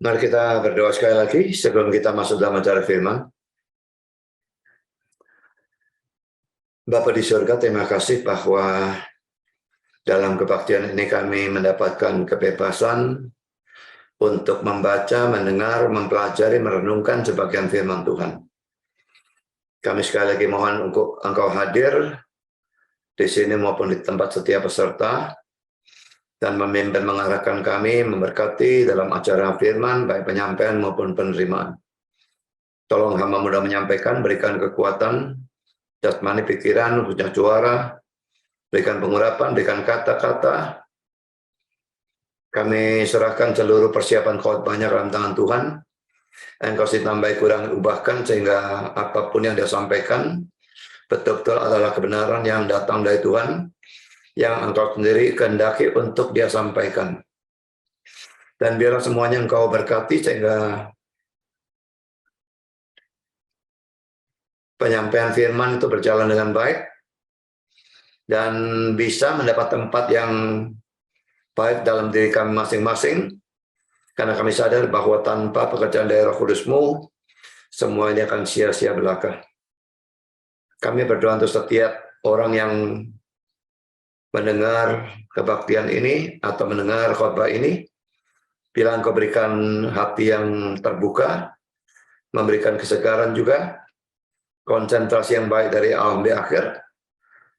Mari kita berdoa sekali lagi sebelum kita masuk dalam acara firman. Bapa di surga, terima kasih bahwa dalam kebaktian ini kami mendapatkan kebebasan untuk membaca, mendengar, mempelajari, merenungkan sebagian firman Tuhan. Kami sekali lagi mohon untuk Engkau hadir di sini maupun di tempat setiap peserta, dan memimpin mengarahkan kami, memberkati dalam acara firman, baik penyampaian maupun penerimaan. Tolong hamba mudah menyampaikan, berikan kekuatan, jasmani pikiran, khususnya suara, berikan pengurapan, berikan kata-kata. Kami serahkan seluruh persiapan khotbahnya dalam tangan Tuhan. Engkau tambahi kurang ubahkan sehingga apapun yang dia sampaikan betul-betul adalah kebenaran yang datang dari Tuhan, yang Engkau sendiri kehendaki untuk dia sampaikan. Dan biarlah semuanya Engkau berkati sehingga penyampaian firman itu berjalan dengan baik dan bisa mendapat tempat yang baik dalam diri kami masing-masing, karena kami sadar bahwa tanpa pekerjaan dari Roh Kudus-Mu semuanya akan sia-sia belaka. Kami berdoa untuk setiap orang yang mendengar kebaktian ini atau mendengar khotbah ini, bila Engkau berikan hati yang terbuka, memberikan kesegaran juga, konsentrasi yang baik dari awal sampai akhir,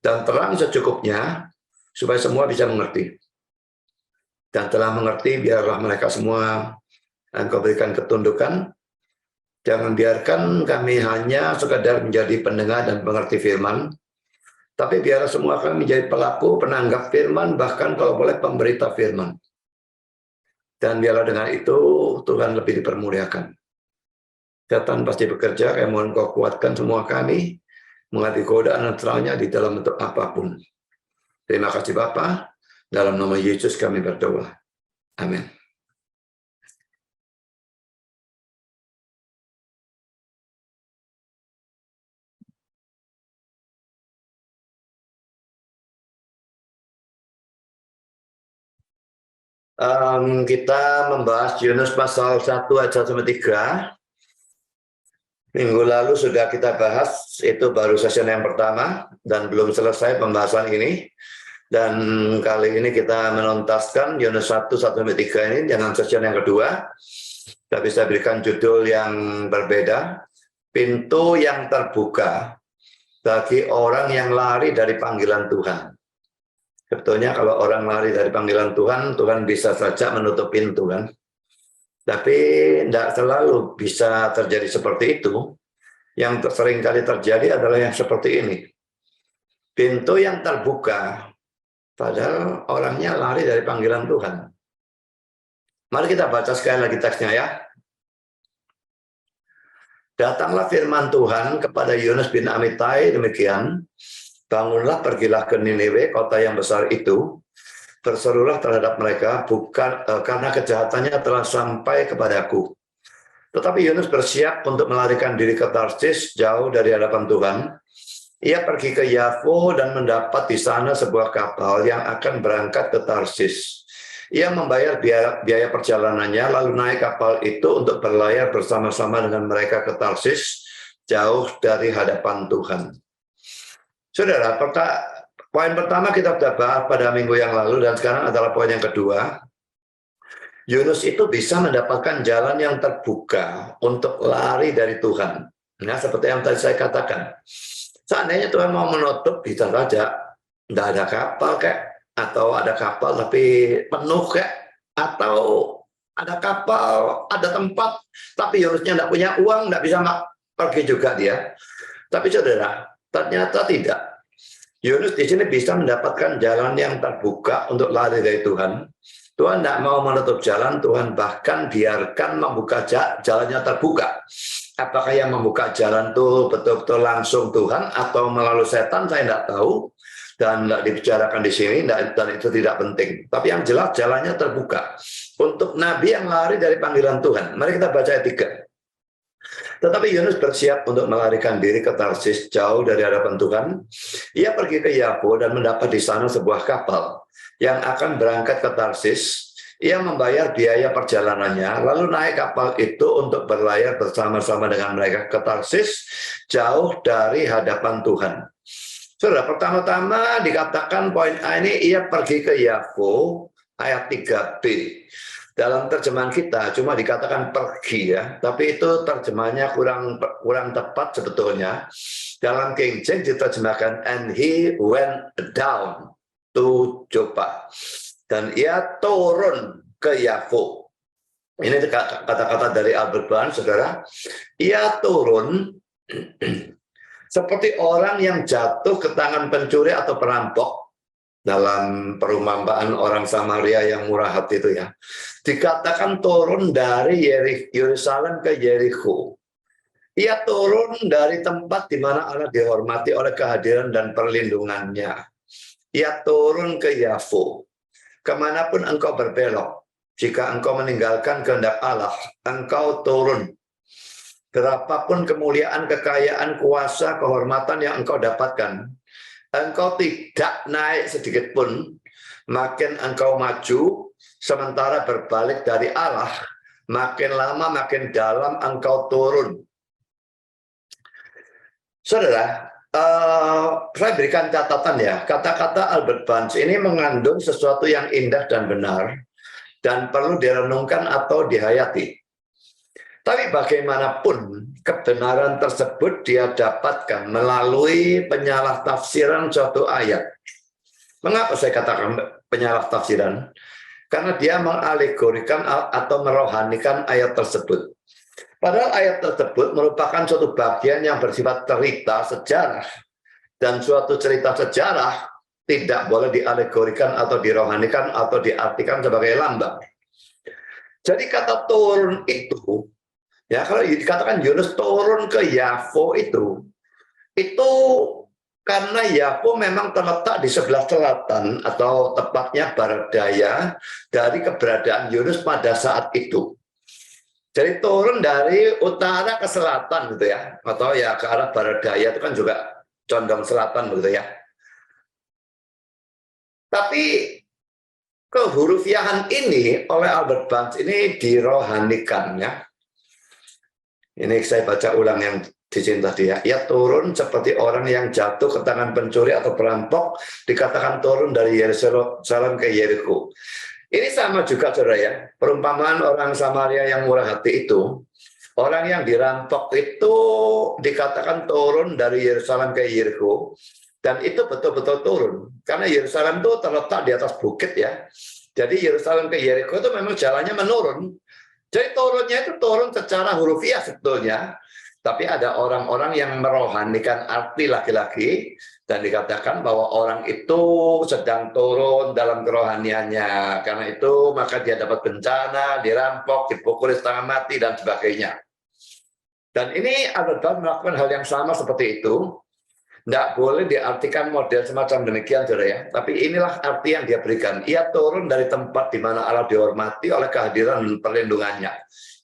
dan terang secukupnya supaya semua bisa mengerti. Dan telah mengerti, biarlah mereka semua Engkau berikan ketundukan. Jangan biarkan kami hanya sekadar menjadi pendengar dan pengerti firman, tapi biarlah semua kami menjadi pelaku, penanggap firman, bahkan kalau boleh pemberita firman. Dan biarlah dengan itu Tuhan lebih dipermuliakan. Setan pasti bekerja, kami mohon Kau kuatkan semua kami, menghadapi godaan dan terangnya di dalam bentuk apapun. Terima kasih Bapa, dalam nama Yesus kami berdoa. Amin. Kita membahas Yunus pasal 1 ayat 1-3. Minggu lalu sudah kita bahas, itu baru sesi yang pertama dan belum selesai pembahasan ini. Dan kali ini kita menuntaskan Yunus 1-3 ini dengan sesi yang kedua. Kita bisa berikan judul yang berbeda, Pintu yang Terbuka bagi Orang yang Lari dari Panggilan Tuhan. Sebetulnya kalau orang lari dari panggilan Tuhan, Tuhan bisa saja menutup pintu kan. Tapi tidak selalu bisa terjadi seperti itu. Yang sering kali terjadi adalah yang seperti ini. Pintu yang terbuka, padahal orangnya lari dari panggilan Tuhan. Mari kita baca sekali lagi teksnya ya. Datanglah firman Tuhan kepada Yunus bin Amittai demikian. Bangunlah, pergilah ke Niniwe, kota yang besar itu. Berserulah terhadap mereka, bukan karena kejahatannya telah sampai kepadaku. Tetapi Yunus bersiap untuk melarikan diri ke Tarsis, jauh dari hadapan Tuhan. Ia pergi ke Yafo dan mendapat di sana sebuah kapal yang akan berangkat ke Tarsis. Ia membayar biaya perjalanannya, lalu naik kapal itu untuk berlayar bersama-sama dengan mereka ke Tarsis, jauh dari hadapan Tuhan. Saudara, poin pertama kita sudah bahas pada minggu yang lalu, dan sekarang adalah poin yang kedua. Yunus itu bisa mendapatkan jalan yang terbuka untuk lari dari Tuhan. Nah, seperti yang tadi saya katakan. Seandainya Tuhan mau menutup, bisa saja. Tidak ada kapal kayak, atau ada kapal tapi penuh kayak, atau ada kapal, ada tempat, tapi Yunusnya tidak punya uang, tidak bisa pergi juga dia. Tapi saudara, ternyata tidak. Yunus di sini bisa mendapatkan jalan yang terbuka untuk lari dari Tuhan. Tuhan tidak mau menutup jalan, Tuhan bahkan biarkan membuka jalannya terbuka. Apakah yang membuka jalan itu betul-betul langsung Tuhan atau melalui setan, saya tidak tahu. Dan tidak dibicarakan di sini, dan itu tidak penting. Tapi yang jelas jalannya terbuka. Untuk nabi yang lari dari panggilan Tuhan. Mari kita baca ayat 3. Tetapi Yunus bersiap untuk melarikan diri ke Tarsis, jauh dari hadapan Tuhan. Ia pergi ke Yafo dan mendapat di sana sebuah kapal yang akan berangkat ke Tarsis. ia membayar biaya perjalanannya, lalu naik kapal itu untuk berlayar bersama-sama dengan mereka ke Tarsis, jauh dari hadapan Tuhan. Saudara, pertama-tama dikatakan poin A ini, ia pergi ke Yafo, ayat 3b. Dalam terjemahan kita cuma dikatakan pergi ya, tapi itu terjemahannya kurang tepat sebetulnya. Dalam King James diterjemahkan, and he went down to Joppa. Dan ia turun ke Yafo. Ini kata-kata dari Albert Barnes, saudara. Ia turun seperti orang yang jatuh ke tangan pencuri atau perampok. Dalam perumpamaan orang Samaria yang murah hati itu ya. Dikatakan turun dari Yerusalem ke Yeriko. Ia turun dari tempat di mana Allah dihormati oleh kehadiran dan perlindungannya. Ia turun ke Yafo. Kemanapun engkau berbelok, jika engkau meninggalkan kehendak Allah, engkau turun. Berapapun kemuliaan, kekayaan, kuasa, kehormatan yang engkau dapatkan, engkau tidak naik sedikit pun. Makin engkau maju, sementara berbalik dari Allah, makin lama, makin dalam engkau turun. Saudara, saya berikan catatan ya, kata-kata Albert Barnes ini mengandung sesuatu yang indah dan benar, dan perlu direnungkan atau dihayati. Tapi bagaimanapun, kebenaran tersebut dia dapatkan melalui penyalah-tafsiran suatu ayat. Mengapa saya katakan penyalah-tafsiran? Karena dia mengalegorikan atau merohanikan ayat tersebut. Padahal ayat tersebut merupakan suatu bagian yang bersifat cerita sejarah. Dan suatu cerita sejarah tidak boleh dialegorikan atau dirohanikan atau diartikan sebagai lambang. Jadi kata turun itu, ya kalau dikatakan Yunus turun ke Yafo itu karena Yafo memang terletak di sebelah selatan atau tepatnya barat daya dari keberadaan Yunus pada saat itu. Jadi turun dari utara ke selatan gitu ya, atau ya ke arah barat daya itu kan juga condong selatan begitu ya. Tapi kehurufiahan ini oleh Albert Barnes ini dirohanikan ya. Ini saya baca ulang yang dicinta dia. Ia turun seperti orang yang jatuh ke tangan pencuri atau perampok, dikatakan turun dari Yerusalem ke Yeriko. Ini sama juga saudara ya, perumpamaan orang Samaria yang murah hati itu, orang yang dirampok itu dikatakan turun dari Yerusalem ke Yeriko, dan itu betul-betul turun, karena Yerusalem itu terletak di atas bukit ya, jadi Yerusalem ke Yeriko itu memang jalannya menurun, jadi turunnya itu turun secara hurufiah sebetulnya, tapi ada orang-orang yang merohanikan arti laki-laki, dan dikatakan bahwa orang itu sedang turun dalam kerohaniannya. Karena itu maka dia dapat bencana, dirampok, dipukul setengah mati, dan sebagainya. Dan ini Albert Barnes melakukan hal yang sama seperti itu. Tidak boleh diartikan model semacam demikian, saudara ya. Tapi inilah arti yang dia berikan. Ia turun dari tempat di mana Allah dihormati oleh kehadiran dan perlindungannya.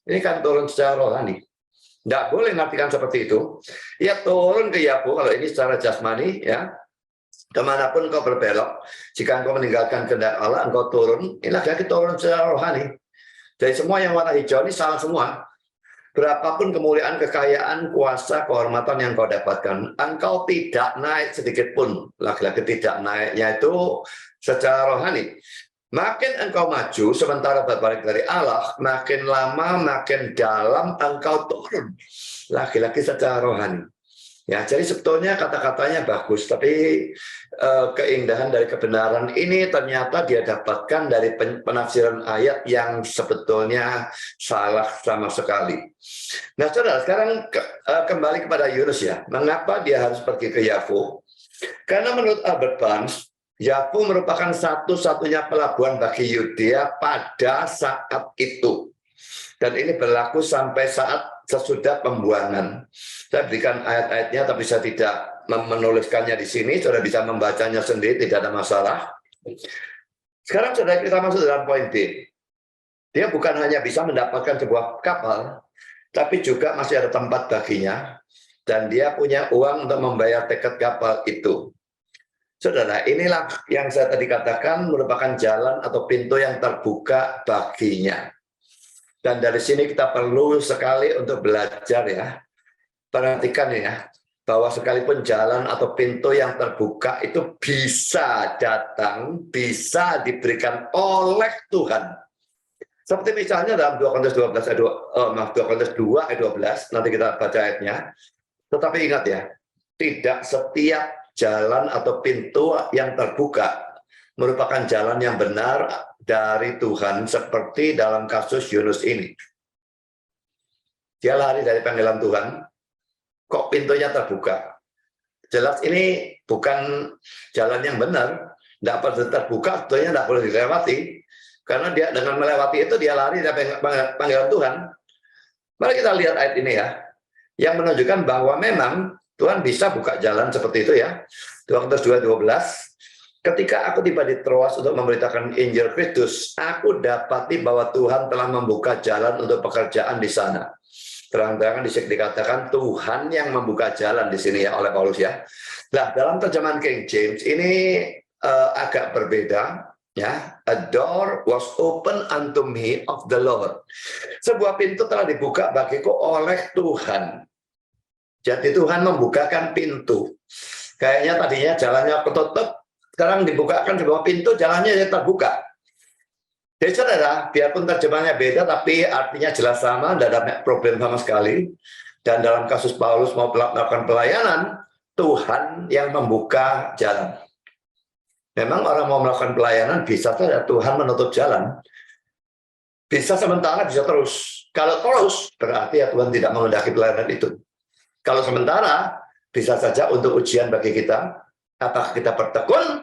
Ini kan turun secara rohani. Tidak boleh mengartikan seperti itu. Ia turun ke Yafo, kalau ini secara jasmani, ya. Kemanapun kau berbelok, jika engkau meninggalkan kehendak Allah, engkau turun. Ini lagi turun secara rohani. Jadi semua yang warna hijau ini salah semua. Berapapun kemuliaan, kekayaan, kuasa, kehormatan yang kau dapatkan, engkau tidak naik sedikit pun. Lagi-lagi tidak naiknya itu secara rohani. Makin engkau maju, sementara berbalik dari Allah, makin lama, makin dalam engkau turun. Lagi-lagi secara rohani. Ya, jadi sebetulnya kata-katanya bagus, tapi keindahan dari kebenaran ini ternyata dia dapatkan dari penafsiran ayat yang sebetulnya salah sama sekali. Nah, saudara, sekarang kembali kepada Yunus ya. Mengapa dia harus pergi ke Yafo? Karena menurut Albert Barnes, Yafo merupakan satu-satunya pelabuhan bagi Yudea pada saat itu. Dan ini berlaku sampai saat sesudah pembuangan. Saya berikan ayat-ayatnya, tapi saya tidak menuliskannya di sini. Saudara bisa membacanya sendiri, tidak ada masalah. Sekarang saudara kita masuk dalam poin B. Dia bukan hanya bisa mendapatkan sebuah kapal, tapi juga masih ada tempat baginya. Dan dia punya uang untuk membayar tiket kapal itu. Saudara, inilah yang saya tadi katakan merupakan jalan atau pintu yang terbuka baginya. Dan dari sini kita perlu sekali untuk belajar ya. Perhatikan ya, bahwa sekalipun jalan atau pintu yang terbuka itu bisa datang, bisa diberikan oleh Tuhan. Seperti misalnya dalam 2 Korintus 12 ayat 2 Korintus 2 ayat 12, nanti kita baca ayatnya. Tetapi ingat ya, tidak setiap jalan atau pintu yang terbuka merupakan jalan yang benar dari Tuhan, seperti dalam kasus Yunus ini. Dia lari dari panggilan Tuhan, kok pintunya terbuka? Jelas ini bukan jalan yang benar, tidak perlu terbuka, tentunya tidak boleh dilewati, karena dia dengan melewati itu dia lari dari panggilan Tuhan. Mari kita lihat ayat ini ya, yang menunjukkan bahwa memang Tuhan bisa buka jalan seperti itu ya. 2 Korintus 2:12, ketika aku tiba di Troas untuk memberitakan Injil Kristus, aku dapati bahwa Tuhan telah membuka jalan untuk pekerjaan di sana. Terang-terangan dikatakan Tuhan yang membuka jalan di sini ya oleh Paulus ya. Nah, dalam terjemahan King James ini agak berbeda ya. A door was open unto me of the Lord. Sebuah pintu telah dibuka bagiku oleh Tuhan. Jadi Tuhan membukakan pintu. Kayaknya tadinya jalannya ketutup, sekarang dibukakan sebuah pintu, jalannya terbuka. Jadi saudara, biarpun terjemahannya beda, tapi artinya jelas sama, tidak ada problem sama sekali. Dan dalam kasus Paulus mau melakukan pelayanan, Tuhan yang membuka jalan. Memang orang mau melakukan pelayanan, bisa saja Tuhan menutup jalan. Bisa sementara, bisa terus. Kalau terus, berarti ya Tuhan tidak mengendaki pelayanan itu. Kalau sementara, bisa saja untuk ujian bagi kita, apakah kita bertekun,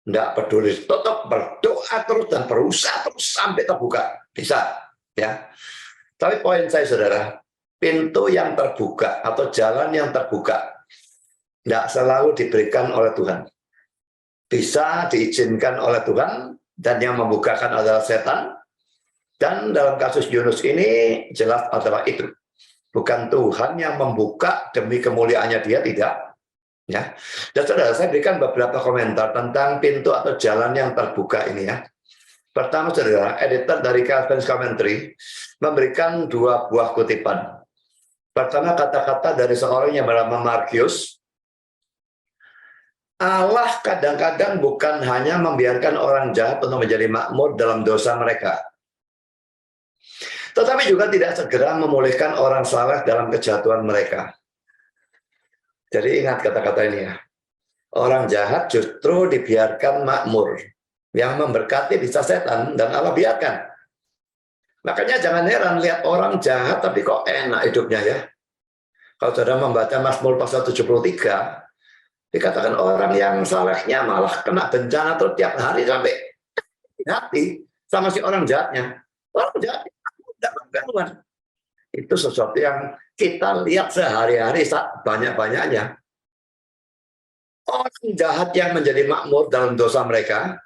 tidak peduli, tetap berdoa terus dan berusaha terus sampai terbuka. Bisa, ya. Tapi poin saya, saudara, pintu yang terbuka atau jalan yang terbuka tidak selalu diberikan oleh Tuhan. Bisa diizinkan oleh Tuhan, dan yang membukakan adalah setan. Dan dalam kasus Yunus ini jelas adalah itu. Bukan Tuhan yang membuka demi kemuliaannya dia, tidak. Ya. Dan saudara, saya berikan beberapa komentar tentang pintu atau jalan yang terbuka ini ya. Pertama, saudara, editor dari Calvin's Commentary memberikan 2 buah kutipan. Pertama, kata-kata dari seorang yang bernama Markius. Allah kadang-kadang bukan hanya membiarkan orang jahat untuk menjadi makmur dalam dosa mereka, tetapi juga tidak segera memulihkan orang saleh dalam kejatuhan mereka. Jadi ingat kata-kata ini ya. Orang jahat justru dibiarkan makmur. Yang memberkati bisa setan, dan Allah biarkan. Makanya jangan heran lihat orang jahat tapi kok enak hidupnya ya. Kalau saudara membaca Mazmur pasal 73, dikatakan orang yang salehnya malah kena bencana terus tiap hari sampai hati sama si orang jahatnya. Orang jahat keluar. Itu sesuatu yang kita lihat sehari-hari banyak-banyaknya. Orang jahat yang menjadi makmur dalam dosa mereka,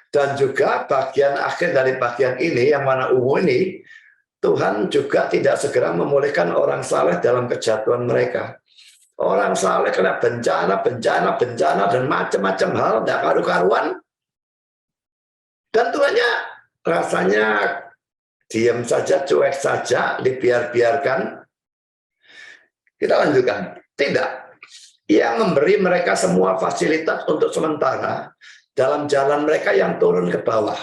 dan juga bagian akhir dari bagian ini, yang mana ungu ini, Tuhan juga tidak segera memulihkan orang saleh dalam kejatuhan mereka. Orang saleh kena bencana, dan macam-macam hal, tidak karu-karuan. Dan Tuhannya rasanya diam saja, cuek saja, dibiarkan. Kita lanjutkan. Tidak. Ia memberi mereka semua fasilitas untuk sementara dalam jalan mereka yang turun ke bawah.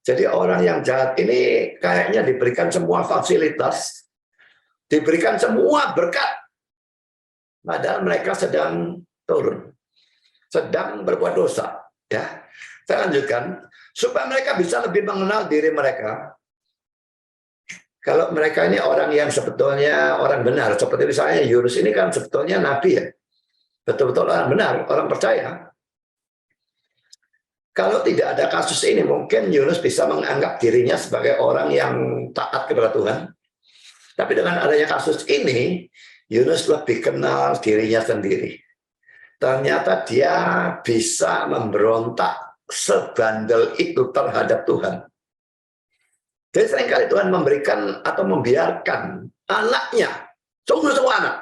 Jadi orang yang jahat ini kayaknya diberikan semua fasilitas, diberikan semua berkat, padahal mereka sedang turun, sedang berbuat dosa. Ya, saya lanjutkan. Supaya mereka bisa lebih mengenal diri mereka. Kalau mereka ini orang yang sebetulnya orang benar, seperti misalnya Yunus ini kan sebetulnya nabi ya, betul-betul orang benar, orang percaya. Kalau tidak ada kasus ini, mungkin Yunus bisa menganggap dirinya sebagai orang yang taat kepada Tuhan. Tapi dengan adanya kasus ini, Yunus lebih kenal dirinya sendiri. Ternyata dia bisa memberontak sebandel itu terhadap Tuhan. Jadi seringkali Tuhan memberikan atau membiarkan anaknya, semua anak,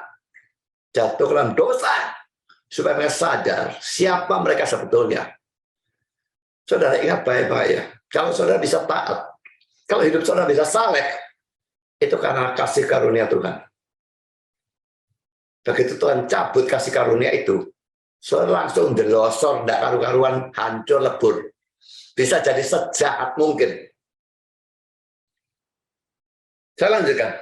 jatuh dalam dosa, supaya mereka sadar siapa mereka sebetulnya. Saudara ingat baik-baik ya, kalau saudara bisa taat, kalau hidup saudara bisa saleh, itu karena kasih karunia Tuhan. Begitu Tuhan cabut kasih karunia itu, saudara langsung delosor, tidak karu-karuan, hancur lebur. Bisa jadi sejahat mungkin. Saya lanjutkan.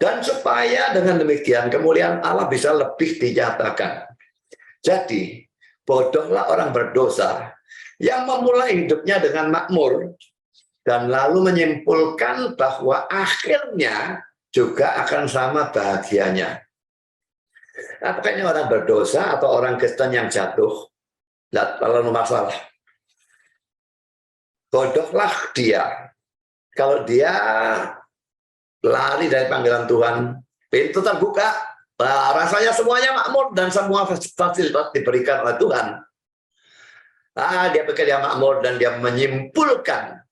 Dan supaya dengan demikian kemuliaan Allah bisa lebih dinyatakan. Jadi, bodohlah orang berdosa yang memulai hidupnya dengan makmur dan lalu menyimpulkan bahwa akhirnya juga akan sama bahagianya. Apakah ini orang berdosa atau orang Kristen yang jatuh? Lalu masalah. Bodohlah dia. Kalau dia lari dari panggilan Tuhan, pintu terbuka, rasanya semuanya makmur dan semua fasilitas diberikan oleh Tuhan. Dia pikir dia makmur dan dia menyimpulkan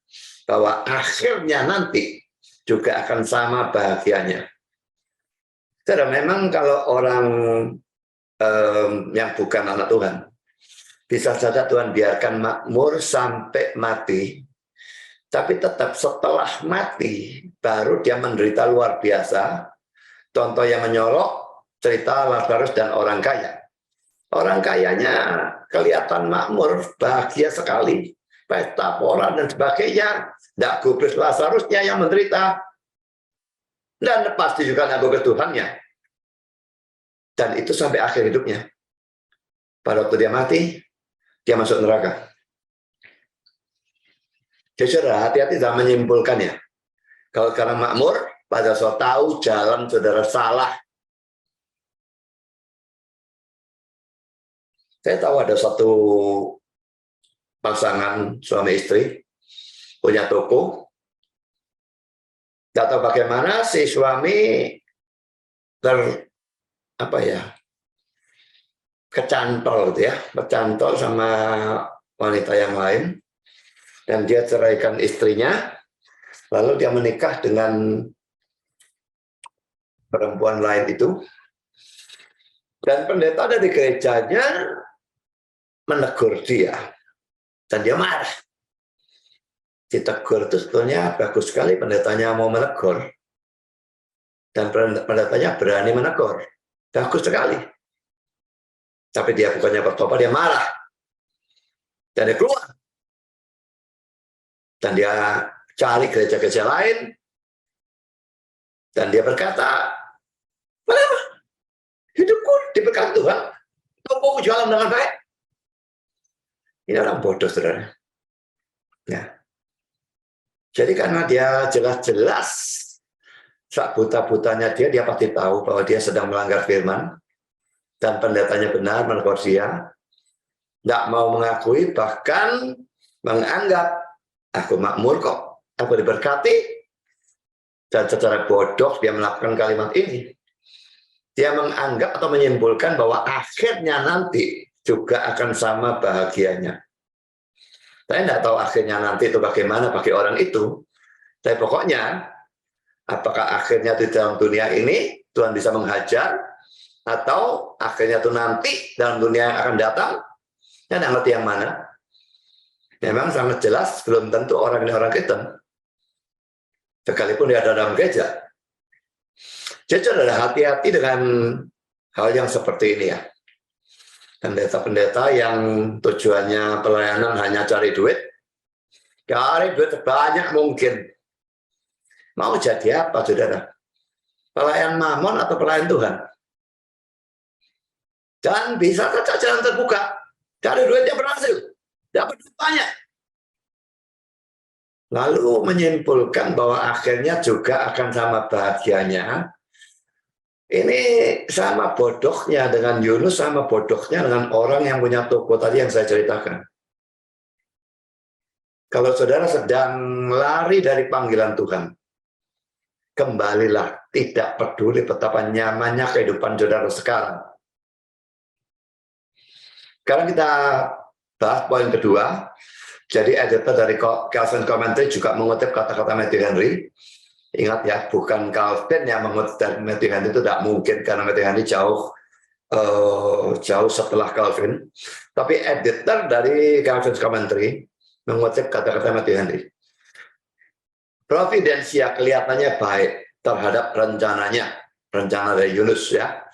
bahwa akhirnya nanti juga akan sama bahagianya. Jadi memang kalau orang yang bukan anak Tuhan, bisa saja Tuhan biarkan makmur sampai mati, tapi tetap setelah mati, baru dia menderita luar biasa. Contoh yang menyorok, cerita Lazarus dan orang kaya. Orang kayanya kelihatan makmur, bahagia sekali. Pesta pora dan sebagainya. Tidak gubris Lazarusnya yang menderita. Dan pasti juga tidak gubris Tuhannya. Dan itu sampai akhir hidupnya. Pada waktu dia mati, dia masuk neraka. Jadi saudara, hati-hati dalam menyimpulkannya. Kalau karena makmur, pada saat tahu jalan saudara salah. Saya tahu ada satu pasangan suami istri, punya toko. Tidak tahu bagaimana si suami kecantol gitu ya, kecantol sama wanita yang lain. Dan dia ceraikan istrinya, lalu dia menikah dengan perempuan lain itu. Dan pendeta dari gerejanya menegur dia. Dan dia marah. Ditegur itu sebetulnya bagus sekali pendetanya mau menegur. Dan pendetanya berani menegur. Bagus sekali. Tapi dia bukannya bertobat, dia marah. Dan dia keluar. Dan dia cari gereja-gereja lain. Dan dia berkata, kenapa? Hidupku diberkati Tuhan. Tokoku jualan dengan baik. Ini orang bodoh, saudara. Ya. Jadi karena dia jelas-jelas saat buta-butanya dia pasti tahu bahwa dia sedang melanggar firman. Dan pendetanya benar menegur dia. Tidak mau mengakui, bahkan menganggap aku makmur kok, aku diberkati. Dan secara bodoh dia melakukan kalimat ini. Dia menganggap atau menyimpulkan bahwa akhirnya nanti juga akan sama bahagianya. Saya tidak tahu akhirnya nanti itu bagaimana bagi orang itu. Tapi pokoknya, apakah akhirnya di dalam dunia ini Tuhan bisa menghajar, atau akhirnya itu nanti dalam dunia yang akan datang, saya tidak ngerti yang mana. Memang sangat jelas, belum tentu orang ini orang Kristen. Sekalipun dia ada dalam gereja. Jadi saudara, hati-hati dengan hal yang seperti ini ya. Pendeta-pendeta yang tujuannya pelayanan hanya cari duit. Cari duit sebanyak mungkin. Mau jadi apa saudara? Pelayan mamon atau pelayan Tuhan? Dan bisa saja jalan terbuka. Cari duitnya berhasil. Dapat banyak. Lalu menyimpulkan bahwa akhirnya juga akan sama bahagianya. Ini sama bodohnya dengan Yunus, sama bodohnya dengan orang yang punya toko tadi yang saya ceritakan. Kalau saudara sedang lari dari panggilan Tuhan, kembalilah, tidak peduli betapa nyamannya kehidupan saudara sekarang. Sekarang kita bahas poin kedua. Jadi editor dari Calvin Commentary juga mengutip kata-kata Matthew Henry. Ingat ya, bukan Calvin yang mengutip dari Matthew Henry, itu tidak mungkin karena Matthew Henry jauh jauh setelah Calvin, tapi editor dari Calvin's Commentary mengutip kata-kata Matthew Henry. Providensia kelihatannya baik terhadap rencananya, rencana dari Yunus ya,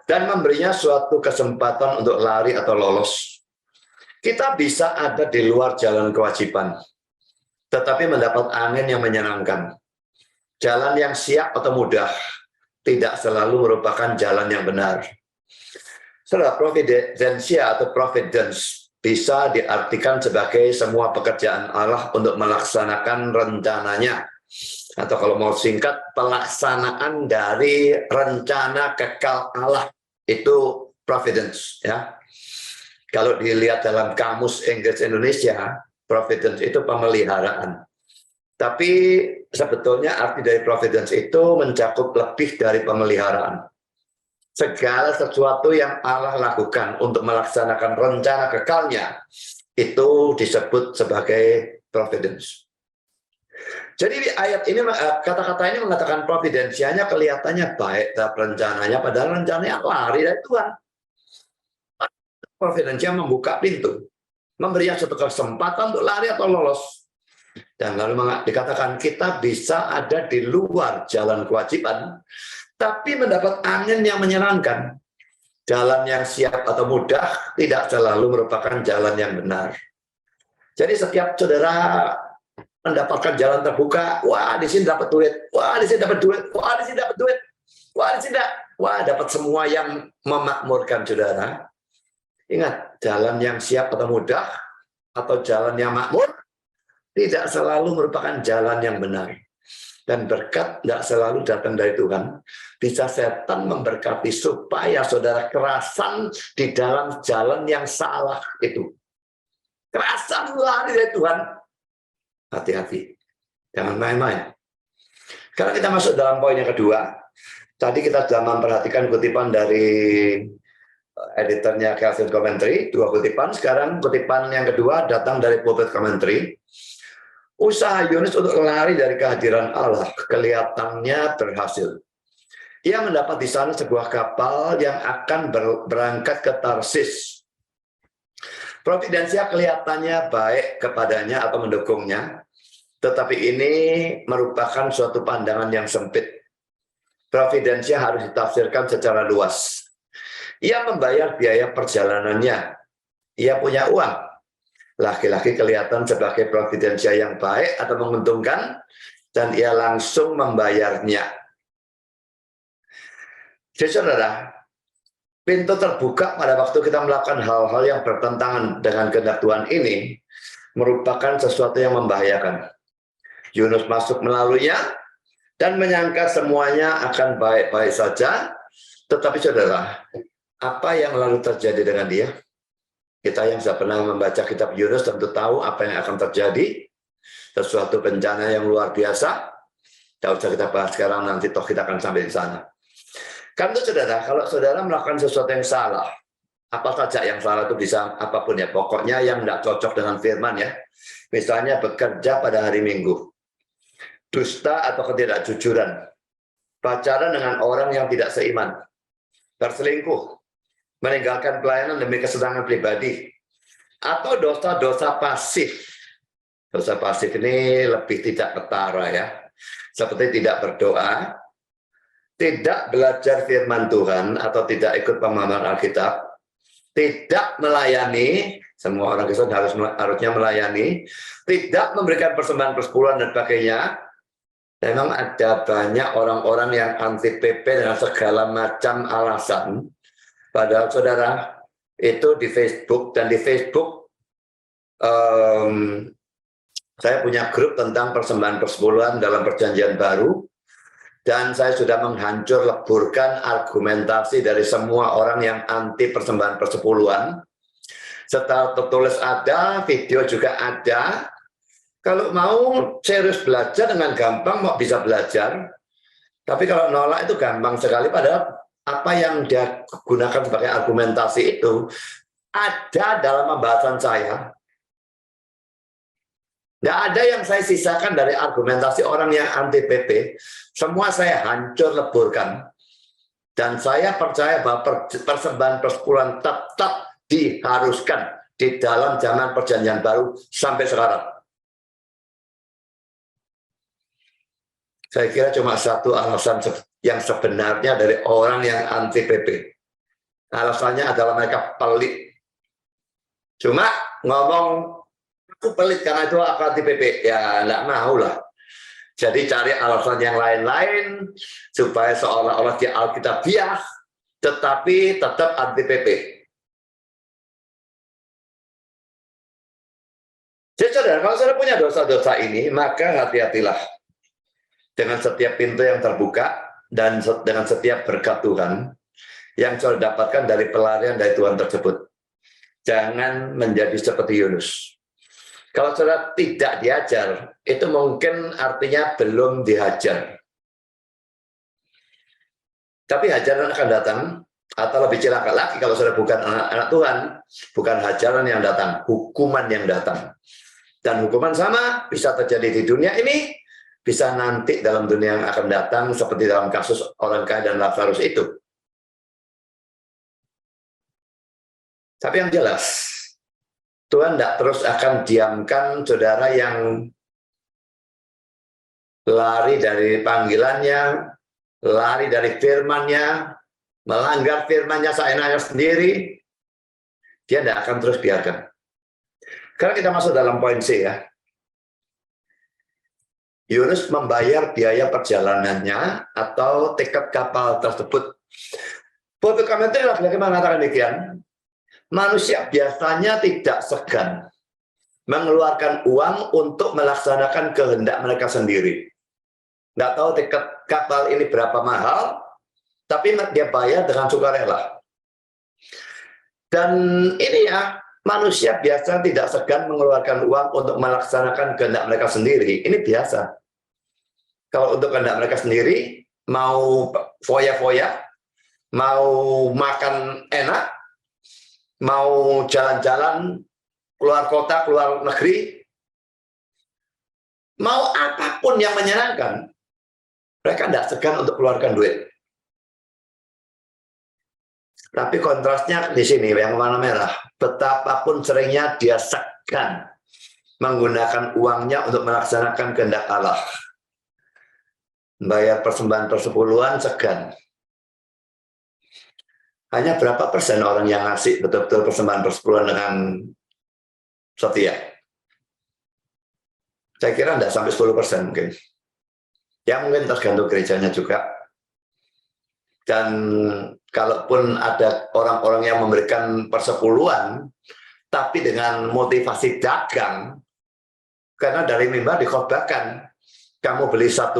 dan memberinya suatu kesempatan untuk lari atau lolos. Kita bisa ada di luar jalan kewajiban, tetapi mendapat angin yang menyenangkan. Jalan yang siap atau mudah tidak selalu merupakan jalan yang benar. Setelah providensia atau providence bisa diartikan sebagai semua pekerjaan Allah untuk melaksanakan rencananya. Atau kalau mau singkat, pelaksanaan dari rencana kekal Allah, itu providence ya. Kalau dilihat dalam kamus Inggris Indonesia, providence itu pemeliharaan. Tapi sebetulnya arti dari providence itu mencakup lebih dari pemeliharaan. Segala sesuatu yang Allah lakukan untuk melaksanakan rencana kekalnya, itu disebut sebagai providence. Jadi ayat ini, kata-kata ini mengatakan providensianya kelihatannya baik, rencananya, padahal rencananya lari dari Tuhan. Providensia membuka pintu, memberinya suatu kesempatan untuk lari atau lolos. Dan lalu dikatakan kita bisa ada di luar jalan kewajiban, tapi mendapat angin yang menyenangkan. Jalan yang siap atau mudah tidak selalu merupakan jalan yang benar. Jadi setiap saudara mendapatkan jalan terbuka, wah di sini dapat duit, wah di sini dapat duit, wah di sini dapat duit, wah di sini dapat semua yang memakmurkan saudara. Ingat, jalan yang siap atau mudah atau jalan yang makmur tidak selalu merupakan jalan yang benar. Dan berkat tidak selalu datang dari Tuhan. Bisa setan memberkati supaya saudara kerasan di dalam jalan yang salah itu. Kerasan lari dari Tuhan. Hati-hati. Jangan main-main. Sekarang kita masuk dalam poin yang kedua. Tadi kita sudah memperhatikan kutipan dari editornya Calvin's Commentary, 2 kutipan. Sekarang kutipan yang kedua datang dari Pulpit Commentary. Usaha Yunus untuk lari dari kehadiran Allah kelihatannya berhasil. Ia mendapat di sana sebuah kapal yang akan berangkat ke Tarsis. Providensia kelihatannya baik kepadanya atau mendukungnya, tetapi ini merupakan suatu pandangan yang sempit. Providensia harus ditafsirkan secara luas. Ia membayar biaya perjalanannya. Ia punya uang. Laki-laki kelihatan sebagai providensia yang baik atau menguntungkan, dan ia langsung membayarnya. Jadi saudara, pintu terbuka pada waktu kita melakukan hal-hal yang bertentangan dengan kehendak Tuhan ini merupakan sesuatu yang membahayakan. Yunus masuk melaluinya dan menyangka semuanya akan baik-baik saja, tetapi saudara, apa yang lalu terjadi dengan dia? Kita yang sudah pernah membaca kitab Yunus tentu tahu apa yang akan terjadi. Sesuatu bencana yang luar biasa. Tidak usah kita bahas sekarang, nanti toh kita akan sampai di sana. Karena itu saudara, kalau saudara melakukan sesuatu yang salah, apa saja yang salah itu bisa apapun ya, pokoknya yang tidak cocok dengan firman ya. Misalnya bekerja pada hari Minggu, dusta atau ketidakjujuran, pacaran dengan orang yang tidak seiman, berselingkuh, meninggalkan pelayanan demi kesenangan pribadi, atau dosa-dosa pasif. Dosa pasif ini lebih tidak ketara ya, seperti tidak berdoa, tidak belajar firman Tuhan, atau tidak ikut pemahaman Alkitab, tidak melayani, semua orang Kristen harusnya melayani, tidak memberikan persembahan persepuluhan dan sebagainya. Memang ada banyak orang-orang yang anti PP dengan segala macam alasan. Padahal saudara, itu di Facebook, dan di Facebook saya punya grup tentang persembahan persepuluhan dalam perjanjian baru, dan saya sudah menghancur leburkan argumentasi dari semua orang yang anti persembahan persepuluhan. Setelah tertulis ada, video juga ada. Kalau mau serius belajar dengan gampang, mau bisa belajar. Tapi kalau nolak itu gampang sekali, padahal apa yang dia gunakan sebagai argumentasi itu ada dalam pembahasan saya. Tidak ada yang saya sisakan dari argumentasi orang yang anti PP. Semua saya hancur leburkan. Dan saya percaya bahwa persembahan persepuluhan tetap diharuskan di dalam zaman perjanjian baru sampai sekarang. Saya kira cuma satu alasan yang sebenarnya dari orang yang anti PP. Alasannya adalah mereka pelit. Cuma ngomong, aku pelit karena itu aku anti PP. Ya, enggak mau lah. Jadi cari alasan yang lain-lain supaya seolah-olah dia alkitabiah, tetapi tetap anti PP. Jadi saudara, kalau saudara punya dosa-dosa ini, maka hati-hatilah dengan setiap pintu yang terbuka dan dengan setiap berkat Tuhan yang saudara dapatkan dari pelarian dari Tuhan tersebut. Jangan menjadi seperti Yunus. Kalau saudara tidak diajar, itu mungkin artinya belum dihajar. Tapi hajaran akan datang, atau lebih celaka lagi kalau saudara bukan anak-anak Tuhan, bukan hajaran yang datang, hukuman yang datang. Dan hukuman sama bisa terjadi di dunia ini, bisa nanti dalam dunia yang akan datang, seperti dalam kasus orang kaya dan Lazarus itu. Tapi yang jelas, Tuhan tidak terus akan diamkan saudara yang lari dari panggilannya, lari dari firman-Nya, melanggar firman-Nya seenaknya sendiri. Dia tidak akan terus biarkan. Sekarang kita masuk dalam poin C ya. Yunus membayar biaya perjalanannya atau tiket kapal tersebut. Buku komentar lagi mengatakan demikian. Manusia biasanya tidak segan mengeluarkan uang untuk melaksanakan kehendak mereka sendiri. Nggak tahu tiket kapal ini berapa mahal, tapi dia bayar dengan sukarela. Dan ini ya, manusia biasa tidak segan mengeluarkan uang untuk melaksanakan kehendak mereka sendiri. Ini biasa. Kalau untuk kehendak mereka sendiri, mau foya-foya, mau makan enak, mau jalan-jalan, keluar kota, keluar negeri, mau apapun yang menyenangkan, mereka tidak segan untuk keluarkan duit. Tapi kontrasnya di sini, yang warna merah, betapapun seringnya dia segan menggunakan uangnya untuk melaksanakan kehendak Allah. Bayar persembahan persepuluhan segan. Hanya berapa persen orang yang ngasih betul-betul persembahan persepuluhan dengan setia? Saya kira tidak sampai 10% mungkin. Ya mungkin tergantung gerejanya juga. Dan kalaupun ada orang-orang yang memberikan persepuluhan, tapi dengan motivasi dagang, karena dari mimbar dikhotbahkan, kamu beli Rp1,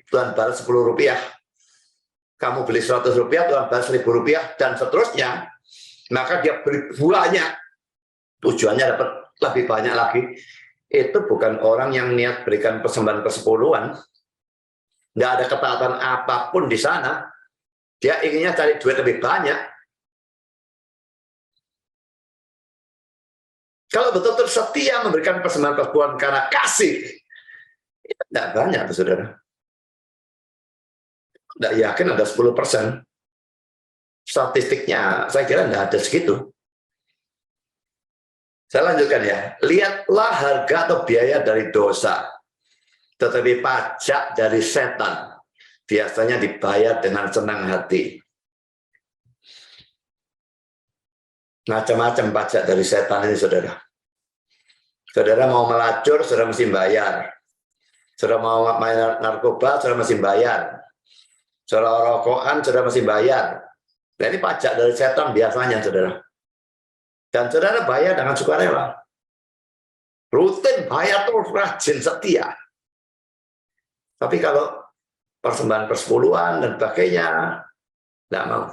Tuhan balas Rp10. Kamu beli Rp100, Tuhan balas Rp1.000 dan seterusnya, maka dia beri banyak, tujuannya dapat lebih banyak lagi. Itu bukan orang yang niat berikan persembahan persepuluhan, nggak ada ketaatan apapun di sana, dia inginnya cari duit lebih banyak. Kalau betul-betul setia memberikan persembahan persepuluhan karena kasih, itu tidak banyak, saudara. Tidak yakin ada 10%. Statistiknya saya kira tidak ada segitu. Saya lanjutkan ya. Lihatlah harga atau biaya dari dosa. Tetapi pajak dari setan biasanya dibayar dengan senang hati. Macam-macam pajak dari setan ini, saudara. Saudara mau melacur, saudara mesti bayar. Saudara mau main narkoba, saudara mesti bayar. Saudara rokokan, saudara mesti bayar. Nah, ini pajak dari setan biasanya, saudara. Dan saudara bayar dengan sukarela. Rutin bayar terus, rajin, setia. Tapi kalau persembahan persepuluhan dan sebagainya, tidak mau.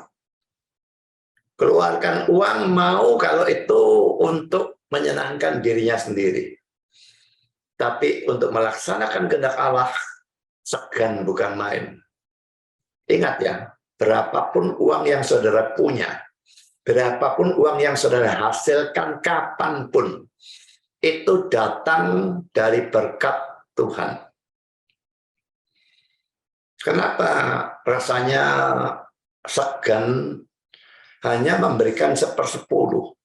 Keluarkan uang mau kalau itu untuk menyenangkan dirinya sendiri. Tapi untuk melaksanakan kehendak Allah, segan bukan main. Ingat ya, berapapun uang yang saudara punya, berapapun uang yang saudara hasilkan kapanpun, itu datang dari berkat Tuhan. Kenapa rasanya segan hanya memberikan 1/10?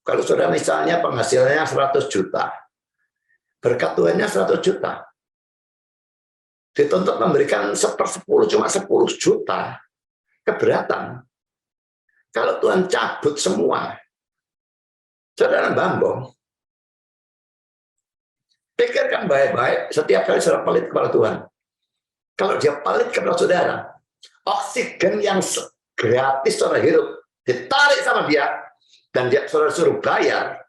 Kalau sudah misalnya penghasilannya 100 juta, berkat Tuhannya 100 juta, dituntut memberikan 1/10, cuma 10 juta, keberatan. Kalau Tuhan cabut semua, saudara bambong. Pikirkan baik-baik, setiap kali saudara pelit kepada Tuhan. Kalau dia pelit kepada saudara, oksigen yang gratis saudara hidup, ditarik sama dia, dan dia saudara suruh bayar,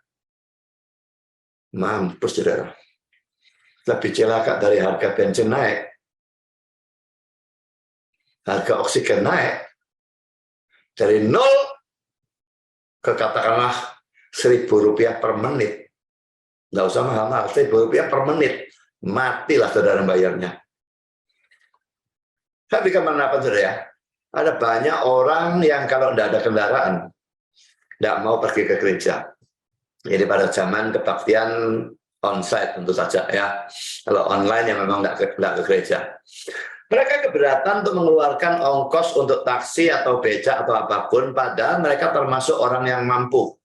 mampus saudara. Lebih celaka dari harga bensin naik, harga oksigen naik, dari 0 ke katakanlah Rp1.000 per menit. Nggak usah mahal-mahal, Rp1.000 per menit. Matilah saudara bayarnya. Tapi kemana apa saudara ya? Ada banyak orang yang kalau tidak ada kendaraan, tidak mau pergi ke gereja. Jadi pada zaman kebaktian onsite tentu saja ya. Kalau online yang memang tidak ke gereja. Mereka keberatan untuk mengeluarkan ongkos untuk taksi atau becak atau apapun, padahal mereka termasuk orang yang mampu.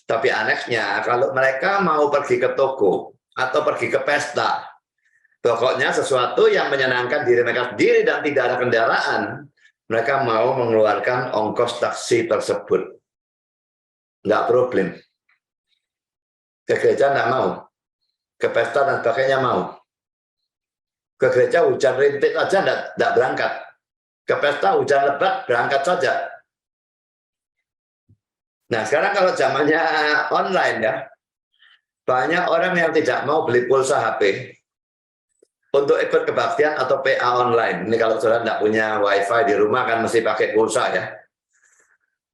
Tapi anehnya, kalau mereka mau pergi ke toko atau pergi ke pesta, pokoknya sesuatu yang menyenangkan diri mereka sendiri dan tidak ada kendaraan, mereka mau mengeluarkan ongkos taksi tersebut. Nggak problem. Ke gereja nggak mau. Ke pesta dan sebagainya mau. Ke gereja hujan rintik aja enggak berangkat. Ke pesta hujan lebat berangkat saja. Nah sekarang kalau zamannya online ya, banyak orang yang tidak mau beli pulsa HP untuk ikut kebaktian atau PA online. Ini kalau saudara tidak punya wifi di rumah kan mesti pakai pulsa ya.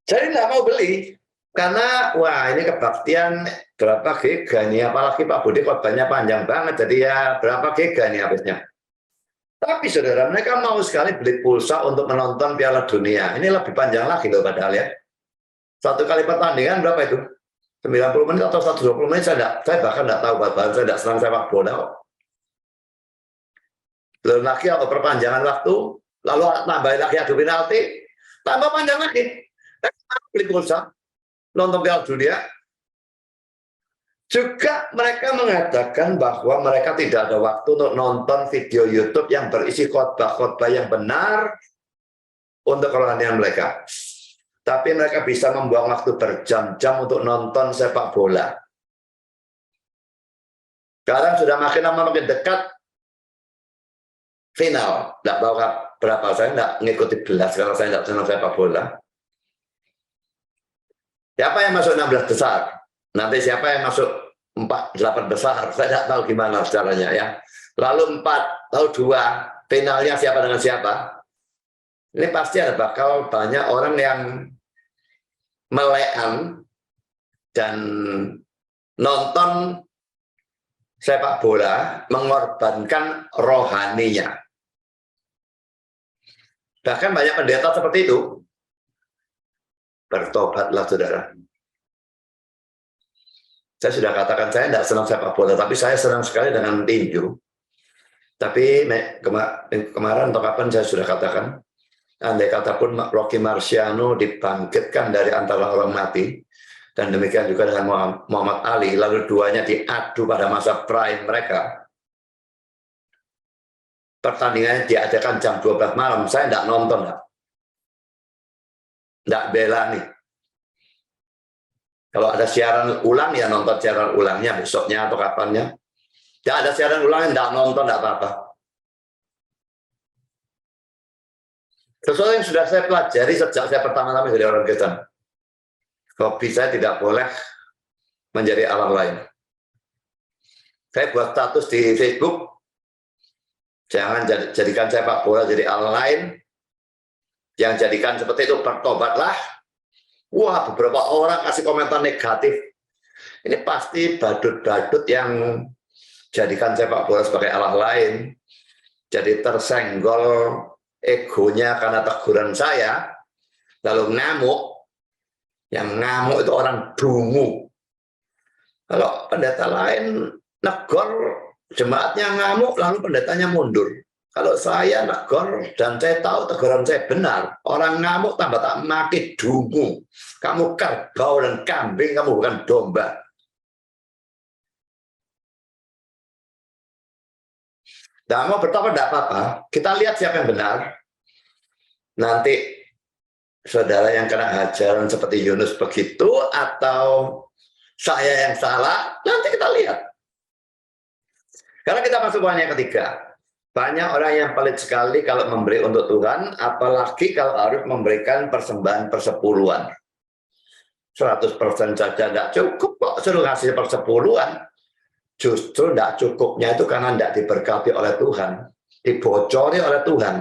Jadi tidak mau beli. Karena wah ini kebaktian berapa giga nih, apalagi Pak Budi khotbahnya panjang banget, jadi ya berapa giga nih habisnya. Tapi saudara, mereka mau sekali beli pulsa untuk menonton Piala Dunia. Ini lebih panjang lagi loh padahal ya. Satu kali pertandingan berapa itu? 90 menit atau 120 menit, saya bahkan tidak tahu, bahkan saya tidak senang sepak bola. Belum lagi atau perpanjangan waktu, lalu tambahin lagi adu penalti, tambah panjang lagi. Beli pulsa, nonton Piala Dunia. Juga mereka mengatakan bahwa mereka tidak ada waktu untuk nonton video YouTube yang berisi khotbah-khotbah yang benar untuk kerohanian mereka. Tapi mereka bisa membuang waktu berjam-jam untuk nonton sepak bola. Sekarang sudah makin lama makin dekat final. Tidak tahu berapa, saya tidak mengikuti belas karena saya tidak senang sepak bola. Siapa yang masuk 16 besar? Nanti siapa yang masuk 8 besar? Saya tidak tahu gimana caranya ya. Lalu 4 atau 2 finalnya siapa dengan siapa? Ini pasti ada bakal banyak orang yang melekan dan nonton sepak bola mengorbankan rohaninya. Bahkan banyak pendeta seperti itu. Bertobatlah saudara. Saya sudah katakan saya tidak senang sepak bola, tapi saya senang sekali dengan tinju. Tapi kemarin atau kapan saya sudah katakan, andai kata pun Rocky Marciano dibangkitkan dari antara orang mati, dan demikian juga dengan Muhammad Ali, lalu duanya diadu pada masa prime mereka. Pertandingannya diadakan jam 12 malam, saya tidak nonton. Tidak bela nih. Kalau ada siaran ulang, ya nonton siaran ulangnya besoknya atau kapannya. Tidak ada siaran ulang, tidak nonton, tidak apa-apa. Sesuatu yang sudah saya pelajari sejak saya pertama-tama jadi orang Kristen. Hobi saya tidak boleh menjadi Allah lain. Saya buat status di Facebook, jangan jadikan sepak bola jadi Allah lain. Yang jadikan seperti itu, bertobatlah. Wah, beberapa orang kasih komentar negatif. Ini pasti badut-badut yang jadikan sepak bola sebagai Allah lain. Jadi tersenggol egonya karena teguran saya, lalu ngamuk. Yang ngamuk itu orang dungu. Kalau pendeta lain negor, jemaatnya ngamuk, lalu pendetanya mundur. Kalau saya negor dan saya tahu teguran saya benar, orang ngamuk tambah tak maki dungu. Kamu kerbau dan kambing, kamu bukan domba. Nah, mau bertobat tidak apa-apa. Kita lihat siapa yang benar. Nanti saudara yang kena hajaran seperti Yunus begitu, atau saya yang salah, nanti kita lihat. Karena kita masuk poin yang ketiga. Banyak orang yang pelit sekali kalau memberi untuk Tuhan, apalagi kalau harus memberikan persembahan persepuluhan. 100% saja tidak cukup kok, suruh ngasih persepuluhan. Justru tidak cukupnya itu karena tidak diberkati oleh Tuhan, dibocori oleh Tuhan.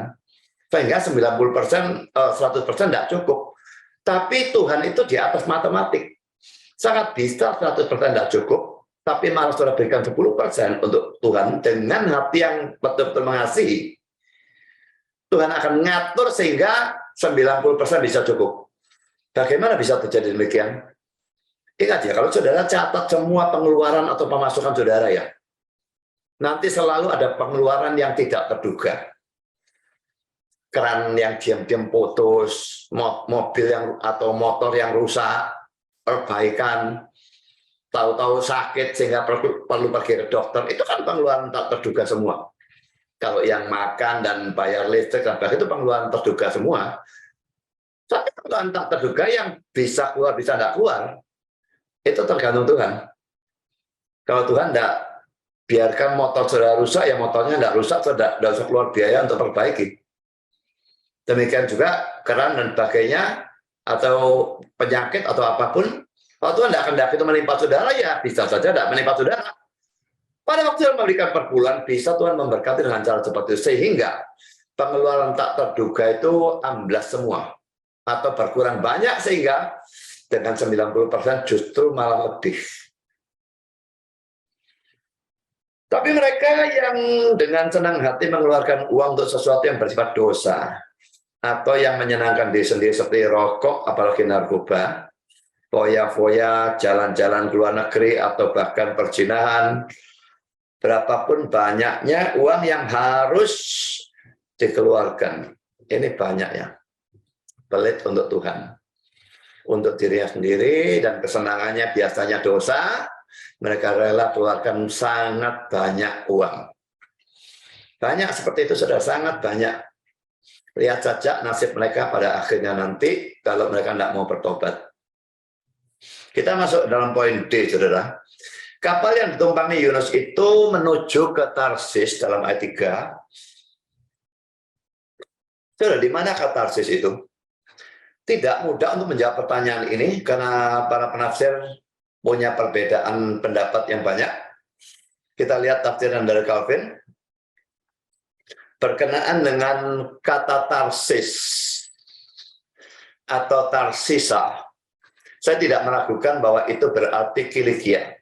Sehingga 90%, 100% tidak cukup. Tapi Tuhan itu di atas matematik. Sangat bisa 100% tidak cukup. Tapi malah sudah berikan 10% untuk Tuhan dengan hati yang betul-betul mengasihi. Tuhan akan ngatur sehingga 90% bisa cukup. Bagaimana bisa terjadi demikian? Ingat ya, kalau saudara catat semua pengeluaran atau pemasukan saudara ya, nanti selalu ada pengeluaran yang tidak terduga. Keran yang diam-diam putus, mobil yang atau motor yang rusak, perbaikan, tahu-tahu sakit sehingga perlu pergi ke dokter, itu kan pengeluaran tak terduga semua. Kalau yang makan dan bayar listrik dan itu pengeluaran terduga semua. Tapi pengeluaran tak terduga yang bisa keluar bisa tidak keluar, itu tergantung Tuhan. Kalau Tuhan tidak biarkan motor saudara rusak, ya motornya tidak rusak, tidak usah keluar biaya untuk perbaiki. Demikian juga keran dan sebagainya atau penyakit atau apapun. Kalau Tuhan tidak akan itu menimpa saudara, ya bisa saja tidak menimpa saudara. Pada waktu yang memberikan per bulan, bisa Tuhan memberkati dengan cara seperti itu. Sehingga pengeluaran tak terduga itu amblas semua. Atau berkurang banyak, sehingga dengan 90% justru malah lebih. Tapi mereka yang dengan senang hati mengeluarkan uang untuk sesuatu yang bersifat dosa, atau yang menyenangkan diri sendiri seperti rokok, apalagi narkoba, foya-foya, jalan-jalan ke luar negeri, atau bahkan perzinahan, berapapun banyaknya uang yang harus dikeluarkan. Ini banyak ya, pelit untuk Tuhan. Untuk dirinya sendiri dan kesenangannya biasanya dosa, mereka rela keluarkan sangat banyak uang. Banyak seperti itu sudah sangat banyak. Lihat saja nasib mereka pada akhirnya nanti kalau mereka tidak mau bertobat. Kita masuk dalam poin D, saudara. Kapal yang ditumpangi Yunus itu menuju ke Tarsis dalam ayat 3. Saudara, di mana ke Tarsis itu? Tidak mudah untuk menjawab pertanyaan ini karena para penafsir punya perbedaan pendapat yang banyak. Kita lihat tafsiran dari Calvin. Berkenaan dengan kata Tarsis atau Tarsisa, saya tidak meragukan bahwa itu berarti Kilikia.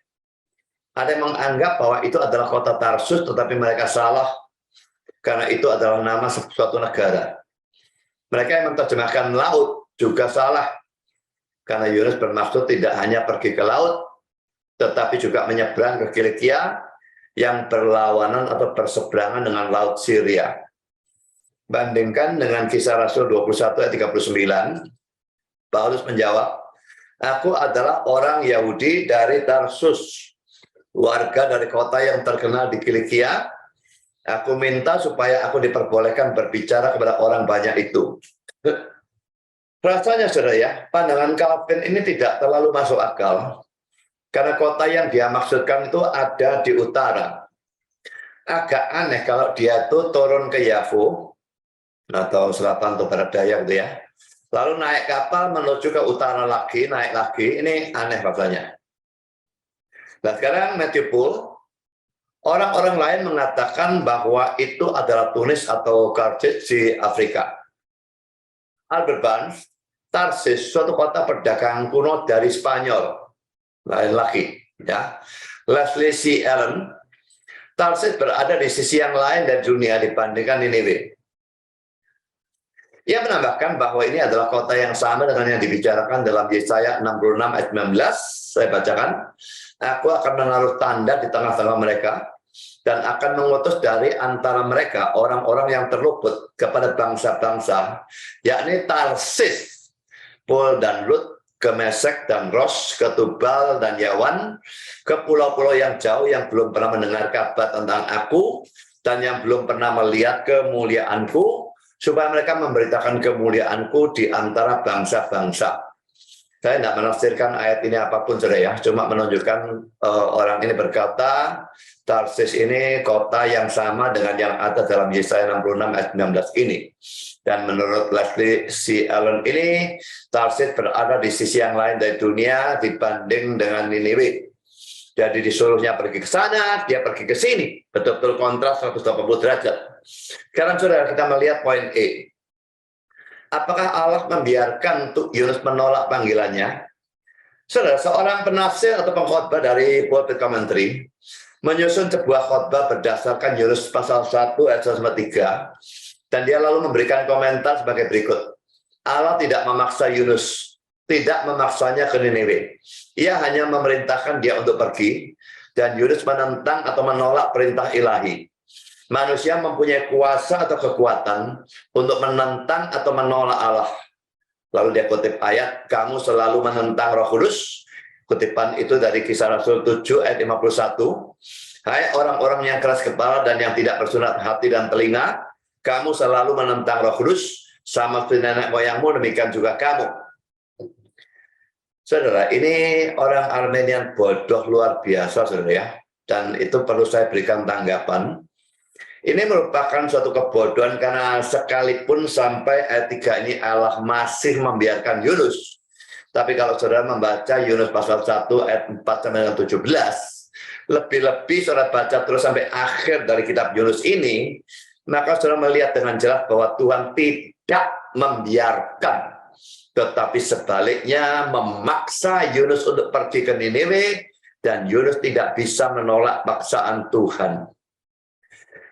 Ada yang menganggap bahwa itu adalah kota Tarsus, tetapi mereka salah karena itu adalah nama suatu negara. Mereka yang menerjemahkan laut juga salah karena Yunus bermaksud tidak hanya pergi ke laut, tetapi juga menyeberang ke Kilikia yang berlawanan atau berseberangan dengan laut Syria. Bandingkan dengan Kisah Rasul 21 ayat 39, Paulus menjawab, aku adalah orang Yahudi dari Tarsus, warga dari kota yang terkenal di Kilikia. Aku minta supaya aku diperbolehkan berbicara kepada orang banyak itu. Rasanya saudara ya, pandangan Calvin ini tidak terlalu masuk akal. Karena kota yang dia maksudkan itu ada di utara. Agak aneh kalau dia tuh turun ke Yafo, atau selatan atau barat daya gitu ya. Lalu naik kapal menuju ke utara lagi, naik lagi. Ini aneh rasanya. Nah sekarang Matthew Poole, orang-orang lain mengatakan bahwa itu adalah Tunis atau Carthage di Afrika. Albert Barnes, Tarsis, suatu kota perdagangan kuno dari Spanyol. Lain lagi, ya. Leslie C. Allen, Tarsis berada di sisi yang lain dari dunia dibandingkan Niniwe. Ia menambahkan bahwa ini adalah kota yang sama dengan yang dibicarakan dalam Yesaya 66 ayat 19. Saya bacakan, aku akan menaruh tanda di tengah-tengah mereka, dan akan mengutus dari antara mereka orang-orang yang terluput kepada bangsa-bangsa, yakni Tarsis, Pul dan Lut, ke Mesek dan Ros, ke Tubal dan Yawan, ke pulau-pulau yang jauh yang belum pernah mendengar kabar tentang aku, dan yang belum pernah melihat kemuliaanku, supaya mereka memberitakan kemuliaanku di antara bangsa-bangsa. Saya tidak menafsirkan ayat ini apapun, saudara ya, cuma menunjukkan orang ini berkata, Tarsis ini kota yang sama dengan yang ada dalam Yesaya 66 ayat 19 ini. Dan menurut Leslie C. Allen ini, Tarsis berada di sisi yang lain dari dunia dibanding dengan Niniwe. Jadi disuruhnya pergi ke sana, dia pergi ke sini. Betul-betul kontras 180 derajat. Sekarang saudara, kita melihat poin E. Apakah Allah membiarkan Yunus menolak panggilannya? Saudara, seorang penafsir atau pengkhotbah dari Pulpit Commentary menyusun sebuah khotbah berdasarkan Yunus pasal 1 ayat 3, dan dia lalu memberikan komentar sebagai berikut. Allah tidak memaksa Yunus, tidak memaksanya ke Niniwe. Ia hanya memerintahkan dia untuk pergi, dan Yunus menentang atau menolak perintah ilahi. Manusia mempunyai kuasa atau kekuatan untuk menentang atau menolak Allah. Lalu dia kutip ayat, kamu selalu menentang Roh Kudus. Kutipan itu dari Kisah Rasul 7 ayat 51. Hai orang-orang yang keras kepala dan yang tidak bersunat hati dan telinga, kamu selalu menentang Roh Kudus, sama seperti nenek moyangmu, demikian juga kamu. Saudara, ini orang Armenian bodoh luar biasa, saudara ya. Dan itu perlu saya berikan tanggapan. Ini merupakan suatu kebodohan karena sekalipun sampai ayat 3 ini Allah masih membiarkan Yunus. Tapi kalau saudara membaca Yunus pasal 1 ayat 4 sampai 17, lebih-lebih saudara baca terus sampai akhir dari kitab Yunus ini, maka saudara melihat dengan jelas bahwa Tuhan tidak membiarkan, tetapi sebaliknya memaksa Yunus untuk pergi ke Niniwe, dan Yunus tidak bisa menolak paksaan Tuhan.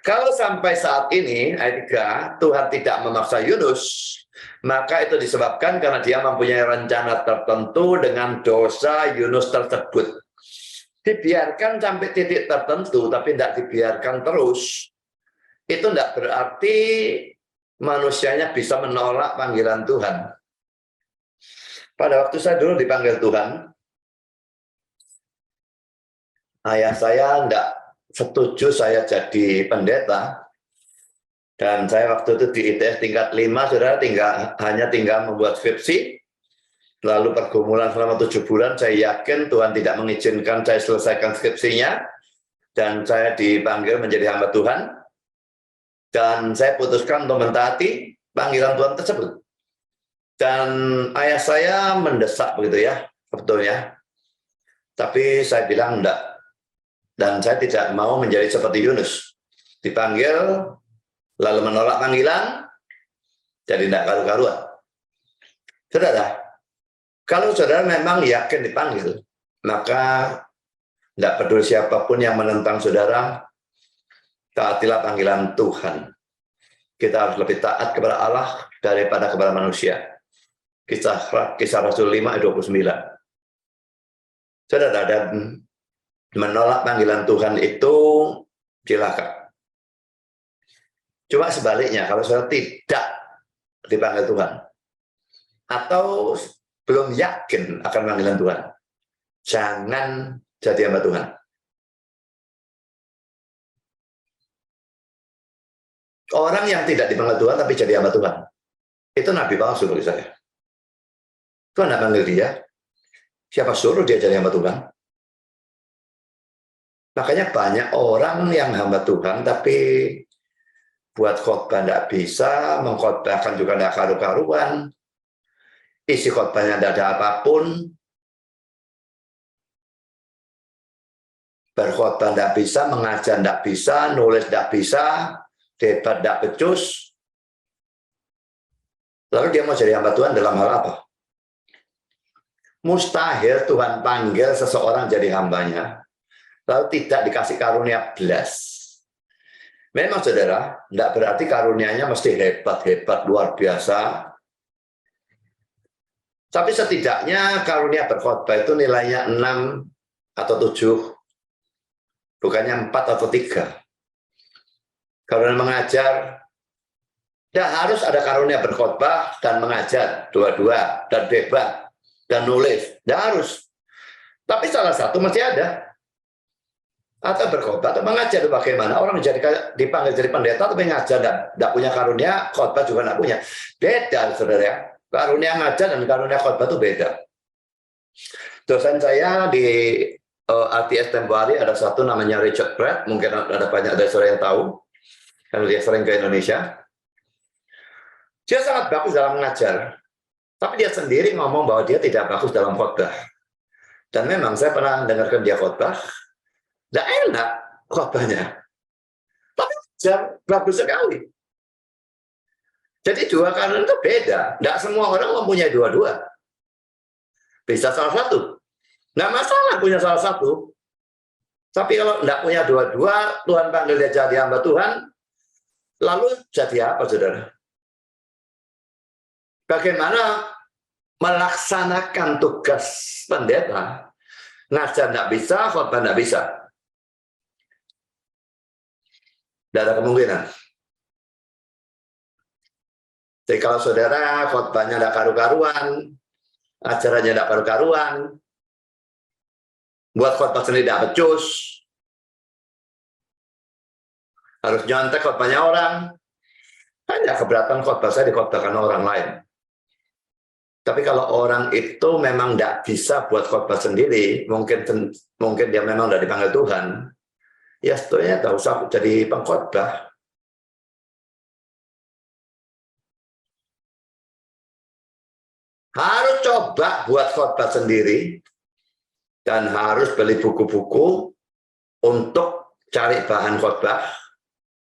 Kalau sampai saat ini, ayat 3, Tuhan tidak memaksa Yunus, maka itu disebabkan karena dia mempunyai rencana tertentu dengan dosa Yunus tersebut. Dibiarkan sampai titik tertentu, tapi tidak dibiarkan terus. Itu tidak berarti manusianya bisa menolak panggilan Tuhan. Pada waktu saya dulu dipanggil Tuhan, ayah saya tidak setuju saya jadi pendeta, dan saya waktu itu di ITS tingkat 5, saudara, hanya tinggal membuat skripsi, lalu pergumulan selama 7 bulan, saya yakin Tuhan tidak mengizinkan saya selesaikan skripsinya, dan saya dipanggil menjadi hamba Tuhan, dan saya putuskan untuk mentaati panggilan Tuhan tersebut. Dan ayah saya mendesak begitu ya, sebetulnya, tapi saya bilang enggak. Dan saya tidak mau menjadi seperti Yunus. Dipanggil, lalu menolak panggilan, jadi tidak karu-karuan. Saudara, kalau saudara memang yakin dipanggil, maka tidak peduli siapapun yang menentang saudara, taatilah panggilan Tuhan. Kita harus lebih taat kepada Allah daripada kepada manusia. Kisah Rasul 5 ayat 29. Saudara, dan menolak panggilan Tuhan itu celaka. Cuma sebaliknya, kalau saudara tidak dipanggil Tuhan, atau belum yakin akan panggilan Tuhan, jangan jadi hamba Tuhan. Orang yang tidak dipanggil Tuhan tapi jadi hamba Tuhan, itu nabi palsu bagi saya. Tuhan tidak panggil dia, siapa suruh dia jadi hamba Tuhan? Makanya banyak orang yang hamba Tuhan, tapi buat khotbah tidak bisa, mengkhotbahkan juga tidak karu-karuan, isi khotbahnya tidak ada apapun, berkhotbah tidak bisa, mengajar tidak bisa, nulis tidak bisa, debat tidak becus. Lalu dia mau jadi hamba Tuhan dalam hal apa? Mustahil Tuhan panggil seseorang jadi hambanya, lalu tidak dikasih karunia belas. Memang saudara, tidak berarti karunianya mesti hebat-hebat, luar biasa. Tapi setidaknya karunia berkhotbah itu nilainya 6 atau 7, bukannya 4 atau 3. karunia mengajar, tidak harus ada karunia berkhotbah dan mengajar, dua-dua, dan debat, dan nulis, tidak harus. Tapi salah satu mesti ada. Atau berkhotbah atau mengajar, bagaimana orang dipanggil jadi pendeta tapi ngajar, tidak punya karunia, khotbah juga tidak punya. Beda, saudara ya. Karunia ngajar dan karunia khotbah itu beda. Dosen saya di RTS tempo hari ada satu namanya Richard Pratt, mungkin ada banyak dari saudara yang tahu, karena dia sering ke Indonesia. Dia sangat bagus dalam mengajar, tapi dia sendiri ngomong bahwa dia tidak bagus dalam khotbah. Dan memang saya pernah dengarkan dia khotbah, tidak enak khotbahnya, tapi ajar bagus sekali. Jadi dua karunia itu beda, tidak semua orang mempunyai dua-dua. Bisa salah satu. Nggak masalah punya salah satu. Tapi kalau tidak punya dua-dua, Tuhan panggil dia jadi hamba Tuhan, lalu jadi apa, saudara? Bagaimana melaksanakan tugas pendeta? Ngajar tidak bisa, khotbah tidak bisa. Tidak ada kemungkinan. Jadi kalau saudara khotbahnya tidak karu-karuan, acaranya tidak karu-karuan, buat khotbah sendiri tidak becus, harus nyontek khotbahnya orang, hanya keberatan khotbah saya dikhotbahkan orang lain. Tapi kalau orang itu memang tidak bisa buat khotbah sendiri, mungkin dia memang sudah dipanggil Tuhan, ya sebetulnya tidak usah jadi pengkhotbah. Harus coba buat khotbah sendiri, dan harus beli buku-buku untuk cari bahan khotbah,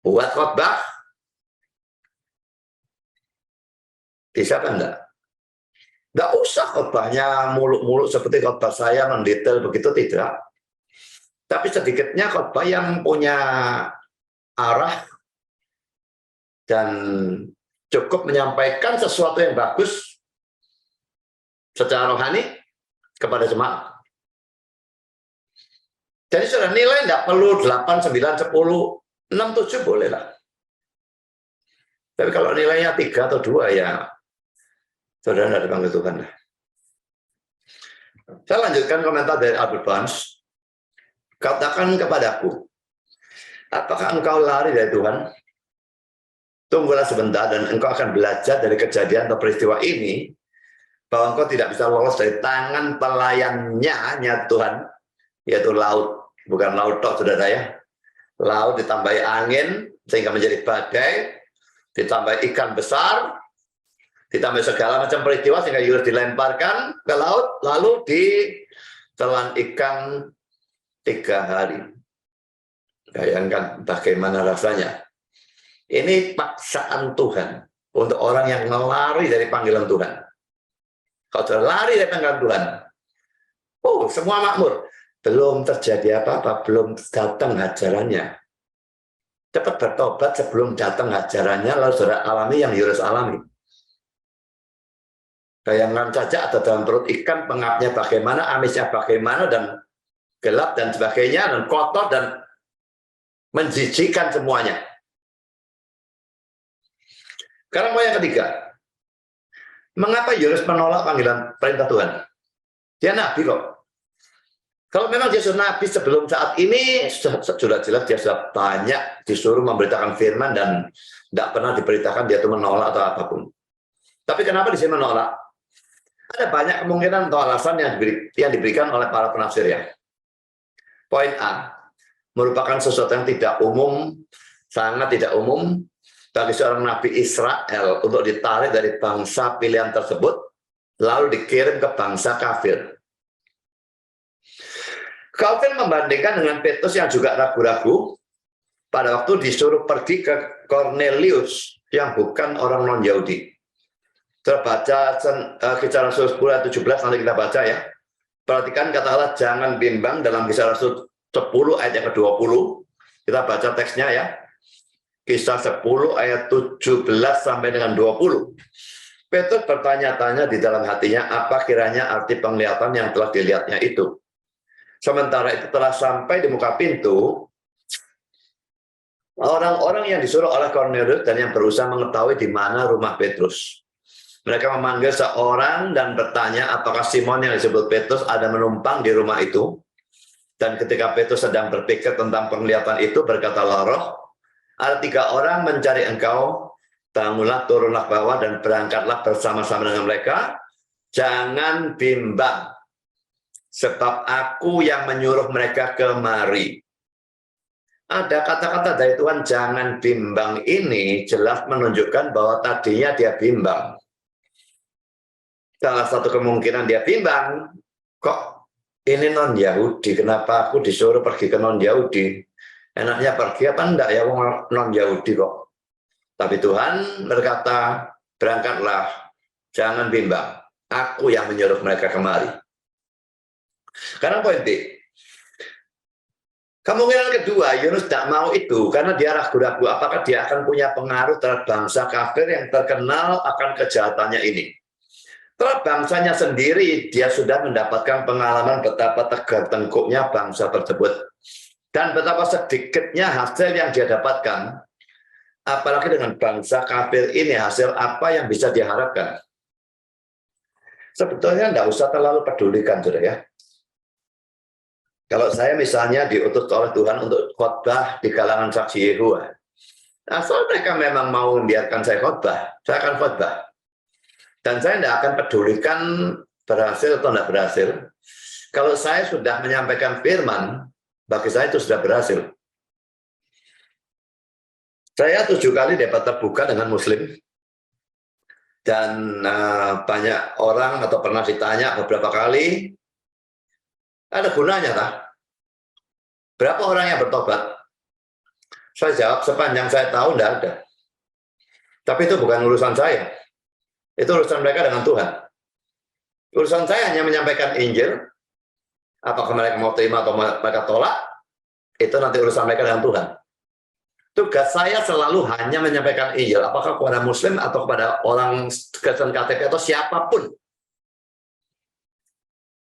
buat khotbah. Bisa kan enggak? Enggak usah khotbahnya muluk-muluk seperti khotbah saya mendetail begitu, tidak. Tapi sedikitnya khotbah yang punya arah dan cukup menyampaikan sesuatu yang bagus secara rohani kepada jemaat. Jadi sudah nilai tidak perlu 8, 9, 10, 6, 7 boleh lah. Tapi kalau nilainya 3 atau 2 ya saudara tidak dipanggil Tuhan. Saya lanjutkan komentar dari Albert Barnes. Katakan kepadaku, apakah engkau lari dari Tuhan? Tunggulah sebentar dan engkau akan belajar dari kejadian atau peristiwa ini bahwa engkau tidak bisa lolos dari tangan pelayannya Tuhan, yaitu laut. Bukan laut tok, saudara ya. Laut ditambahi angin sehingga menjadi badai, ditambah ikan besar, ditambah segala macam peristiwa sehingga Yunus dilemparkan ke laut, lalu ditelan ikan 3 hari. Bayangkan bagaimana rasanya. Ini paksaan Tuhan untuk orang yang melari dari panggilan Tuhan. Kalau sudah lari dari panggilan Tuhan, semua makmur. Belum terjadi apa-apa, belum datang hajarannya. Cepat bertobat sebelum datang hajarannya, lalu saudara alami yang Yunus alami. Bayangkan saja ada dalam perut ikan, pengapnya bagaimana, amisnya bagaimana, dan gelap dan sebagainya, dan kotor, dan menjijikan semuanya. Sekarang mau yang ketiga. Mengapa Yunus menolak panggilan perintah Tuhan? Dia nabi kok. Kalau memang dia sudah nabi sebelum saat ini, sudah jelas dia sudah banyak disuruh memberitakan firman dan tidak pernah diberitakan dia itu menolak atau apapun. Tapi kenapa di sini menolak? Ada banyak kemungkinan atau alasan yang diberikan oleh para penafsir ya. Poin A, merupakan sesuatu yang tidak umum, sangat tidak umum bagi seorang nabi Israel untuk ditarik dari bangsa pilihan tersebut, lalu dikirim ke bangsa kafir. Calvin membandingkan dengan Petrus yang juga ragu-ragu pada waktu disuruh pergi ke Cornelius yang bukan orang non-Yahudi. Terbaca Kisah Rasul 10 ayat 17, nanti kita baca ya. Perhatikan kata-kata jangan bimbang dalam Kisah Rasul 10 ayat yang ke-20. Kita baca teksnya ya. Kisah 10 ayat 17 sampai dengan 20. Petrus bertanya-tanya di dalam hatinya apa kiranya arti penglihatan yang telah dilihatnya itu. Sementara itu telah sampai di muka pintu, orang-orang yang disuruh oleh Cornelius dan yang berusaha mengetahui di mana rumah Petrus. Mereka memanggil seorang dan bertanya apakah Simon yang disebut Petrus ada menumpang di rumah itu. Dan ketika Petrus sedang berpikir tentang penglihatan itu, berkatalah Roh, ada 3 orang mencari engkau, bangunlah, turunlah ke bawah dan berangkatlah bersama-sama dengan mereka. Jangan bimbang, sebab aku yang menyuruh mereka kemari. Ada kata-kata dari Tuhan, jangan bimbang ini jelas menunjukkan bahwa tadinya dia bimbang. Salah satu kemungkinan dia bimbang, kok ini non-Yahudi, kenapa aku disuruh pergi ke non-Yahudi? Enaknya pergi apa enggak ya non-Yahudi kok. Tapi Tuhan berkata, berangkatlah, jangan bimbang. Aku yang menyuruh mereka kemari. Karena poin B, kemungkinan kedua, Yunus tidak mau itu karena dia ragu-ragu apakah dia akan punya pengaruh terhadap bangsa kafir yang terkenal akan kejahatannya ini. Terhadap bangsanya sendiri, dia sudah mendapatkan pengalaman betapa tegar tengkuknya bangsa tersebut. Dan betapa sedikitnya hasil yang dia dapatkan. Apalagi dengan bangsa kafir ini, hasil apa yang bisa diharapkan. Sebetulnya tidak usah terlalu pedulikan, saudara ya. Kalau saya misalnya diutus oleh Tuhan untuk khotbah di kalangan saksi Yehuwa, asal mereka memang mau membiarkan saya khotbah, saya akan khotbah. Dan saya tidak akan pedulikan berhasil atau tidak berhasil. Kalau saya sudah menyampaikan firman, bagi saya itu sudah berhasil. Saya 7 kali dapat terbuka dengan Muslim. Dan banyak orang atau pernah ditanya beberapa kali, ada gunanya tak? Berapa orang yang bertobat? Saya jawab, sepanjang saya tahu tidak ada. Tapi itu bukan urusan saya. Itu urusan mereka dengan Tuhan. Urusan saya hanya menyampaikan Injil. Apakah mereka mau terima atau mereka tolak, itu nanti urusan mereka dengan Tuhan. Tugas saya selalu hanya menyampaikan Injil. Apakah kepada Muslim atau kepada orang Kristen KTP atau siapapun.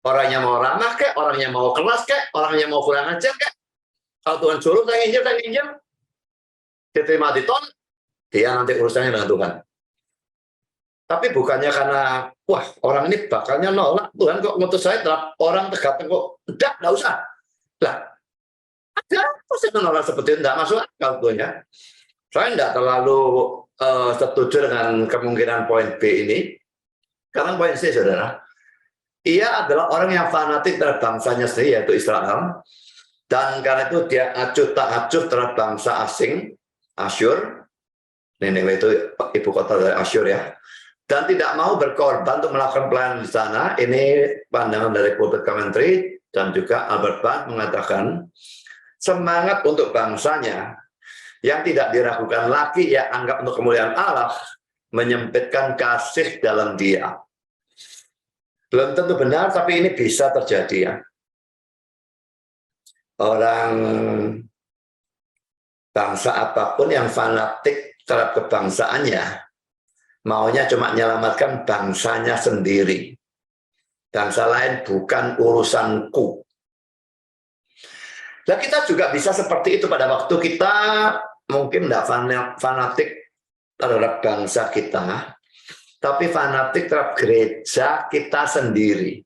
Orangnya mau ramah kek, orangnya mau keras kek, orangnya mau kurang ajar kek. Kalau Tuhan suruh saya Injil. Diterima ditolak, dia nanti urusannya dengan Tuhan. Tapi bukannya karena, wah orang ini bakalnya nolak, Tuhan kok ngutus saya terhadap orang tegak kok, enggak usah. Lah, ada proses menolak seperti itu, enggak masuk akal Tuhan. Saya enggak terlalu setuju dengan kemungkinan poin B ini. Karena poin C, saudara, ia adalah orang yang fanatik terhadap bangsanya sendiri, yaitu Israel. Dan karena itu dia acuh tak acuh terhadap bangsa asing, Asyur. Nineveh itu ibu kota dari Asyur ya. Dan tidak mau berkorban untuk melakukan pelayanan di sana. Ini pandangan dari Pulpit Commentary dan juga Albert Barth mengatakan semangat untuk bangsanya yang tidak diragukan lagi ya anggap untuk kemuliaan Allah menyempitkan kasih dalam dia. Belum tentu benar, tapi ini bisa terjadi ya. Orang bangsa apapun yang fanatik terhadap kebangsaannya, maunya cuma menyelamatkan bangsanya sendiri. Bangsa lain bukan urusanku. Nah, kita juga bisa seperti itu pada waktu kita mungkin tidak fanatik terhadap bangsa kita, tapi fanatik terhadap gereja kita sendiri.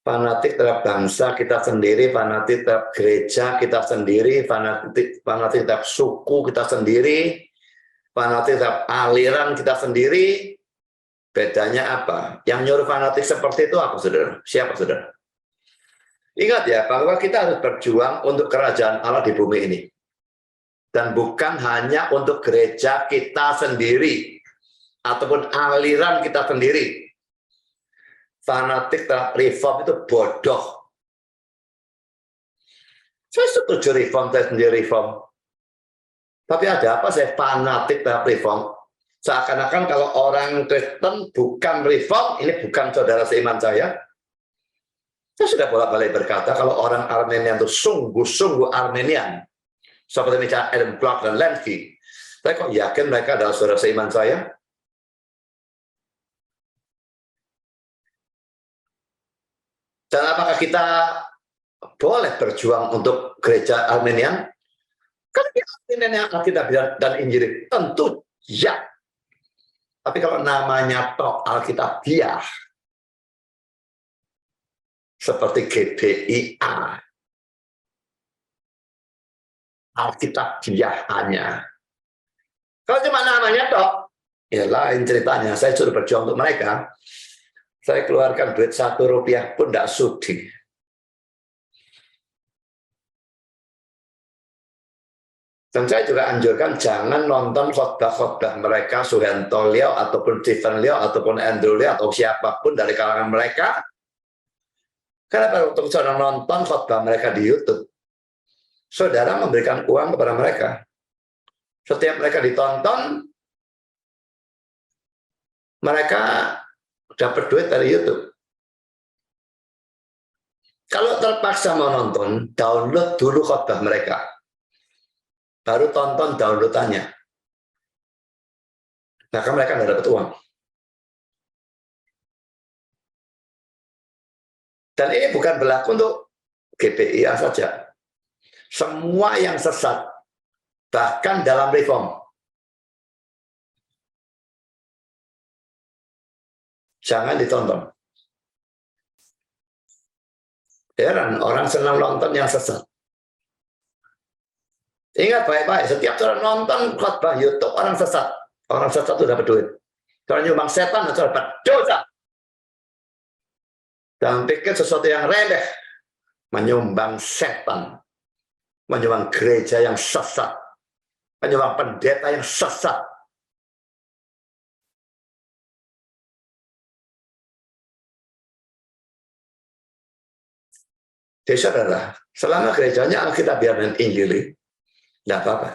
Fanatik terhadap bangsa kita sendiri, fanatik terhadap gereja kita sendiri, fanatik terhadap suku kita sendiri, fanatik terhadap aliran kita sendiri. Bedanya apa? Yang nyuruh fanatik seperti itu apa, saudara? Siapa, saudara? Ingat ya, bahwa kita harus berjuang untuk kerajaan Allah di bumi ini. Dan bukan hanya untuk gereja kita sendiri, ataupun aliran kita sendiri. Fanatik terhadap reform itu bodoh. Saya setuju reform, saya sendiri reform. Tapi ada apa saya fanatik terhadap reform? Seakan-akan kalau orang Kristen bukan reform, ini bukan saudara seiman saya. Saya sudah bolak-balik berkata, kalau orang Armenian itu sungguh-sungguh Armenian, seperti misalnya Adam Clark dan Lenski, saya kok yakin mereka adalah saudara seiman saya? Dan apakah kita boleh berjuang untuk gereja Armenian? Kan Armenian yang Alkitab dan Injil, tentu ya. Tapi kalau namanya tok Alkitabiah, seperti GBIA, Alkitabiah hanya. Kalau cuma namanya tok, ya lain ceritanya. Saya suruh berjuang untuk mereka. Saya keluarkan duit 1 rupiah pun tidak sudi. Dan saya juga anjurkan jangan nonton khotbah-khotbah mereka, Suhento Leo, ataupun Stephen Leo, ataupun Andrew Leo, atau siapapun dari kalangan mereka. Karena pada waktu saudara nonton khotbah mereka di YouTube, saudara memberikan uang kepada mereka. Setiap mereka ditonton, mereka dapat duit dari YouTube. Kalau terpaksa mau nonton, download dulu khotbah mereka. Baru tonton downloadannya. Maka mereka nggak dapat uang. Dan ini bukan berlaku untuk GBIA saja. Semua yang sesat, bahkan dalam reform, jangan ditonton. Heran, orang senang nonton yang sesat. Ingat baik-baik, setiap orang nonton khotbah YouTube orang sesat itu dapat duit. Kalau nyumbang setan itu dapat dosa. Jangan pikir sesuatu yang remeh, menyumbang setan, menyumbang gereja yang sesat, menyumbang pendeta yang sesat. Jadi saudara, selama gerejanya Alkitabiah dan Injili, tidak apa-apa.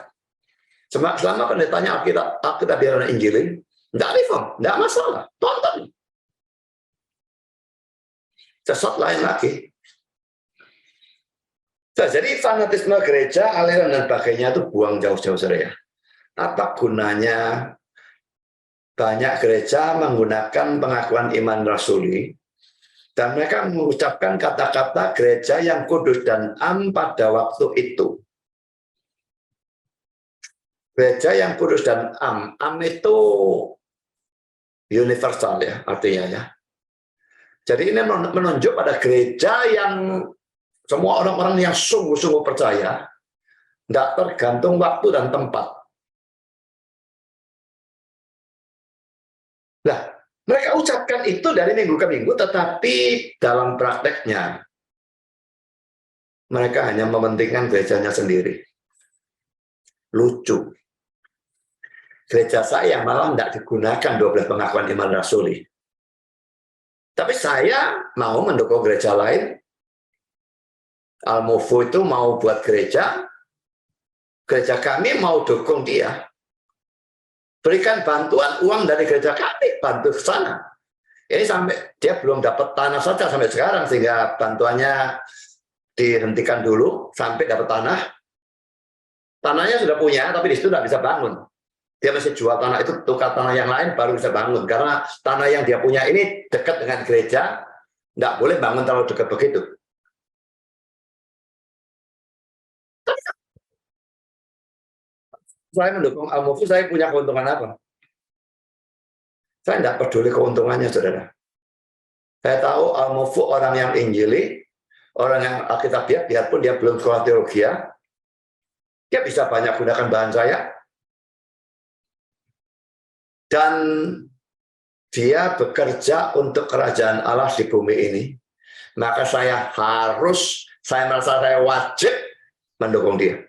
Selama pendetanya Alkitabiah dan Injili, tidak reform, tidak masalah. Tonton. Sesat lain lagi. Nah, jadi fanatisme gereja, aliran dan sebagainya itu buang jauh-jauh saudara. Apa gunanya banyak gereja menggunakan pengakuan iman rasuli dan mereka mengucapkan kata-kata gereja yang kudus dan am pada waktu itu. Gereja yang kudus dan am itu universal ya artinya ya. Jadi ini menunjuk pada gereja yang semua orang-orang yang sungguh-sungguh percaya, tidak tergantung waktu dan tempat. Nah, mereka ucapkan itu dari minggu ke minggu, tetapi dalam prakteknya mereka hanya mementingkan gerejanya sendiri. Lucu. Gereja saya malah tidak digunakan 12 pengakuan iman rasuli. Tapi saya mau mendukung gereja lain. Al-Mufu itu mau buat gereja kami mau dukung dia. Berikan bantuan uang dari gereja kami, bantu ke sana. Ini sampai dia belum dapat tanah saja sampai sekarang, sehingga bantuannya dihentikan dulu sampai dapat tanah. Tanahnya sudah punya, tapi di situ tidak bisa bangun. Dia masih jual tanah itu, tukar tanah yang lain baru bisa bangun. Karena tanah yang dia punya ini dekat dengan gereja, tidak boleh bangun terlalu dekat begitu. Saya mendukung Al-Mufu, saya punya keuntungan apa? Saya tidak peduli keuntungannya, saudara. Saya tahu Al-Mufu orang yang Injili, orang yang Alkitabiah, biarpun dia belum sekolah teologi, dia bisa banyak gunakan bahan saya. Dan dia bekerja untuk kerajaan Allah di bumi ini. Maka saya merasa saya wajib mendukung dia.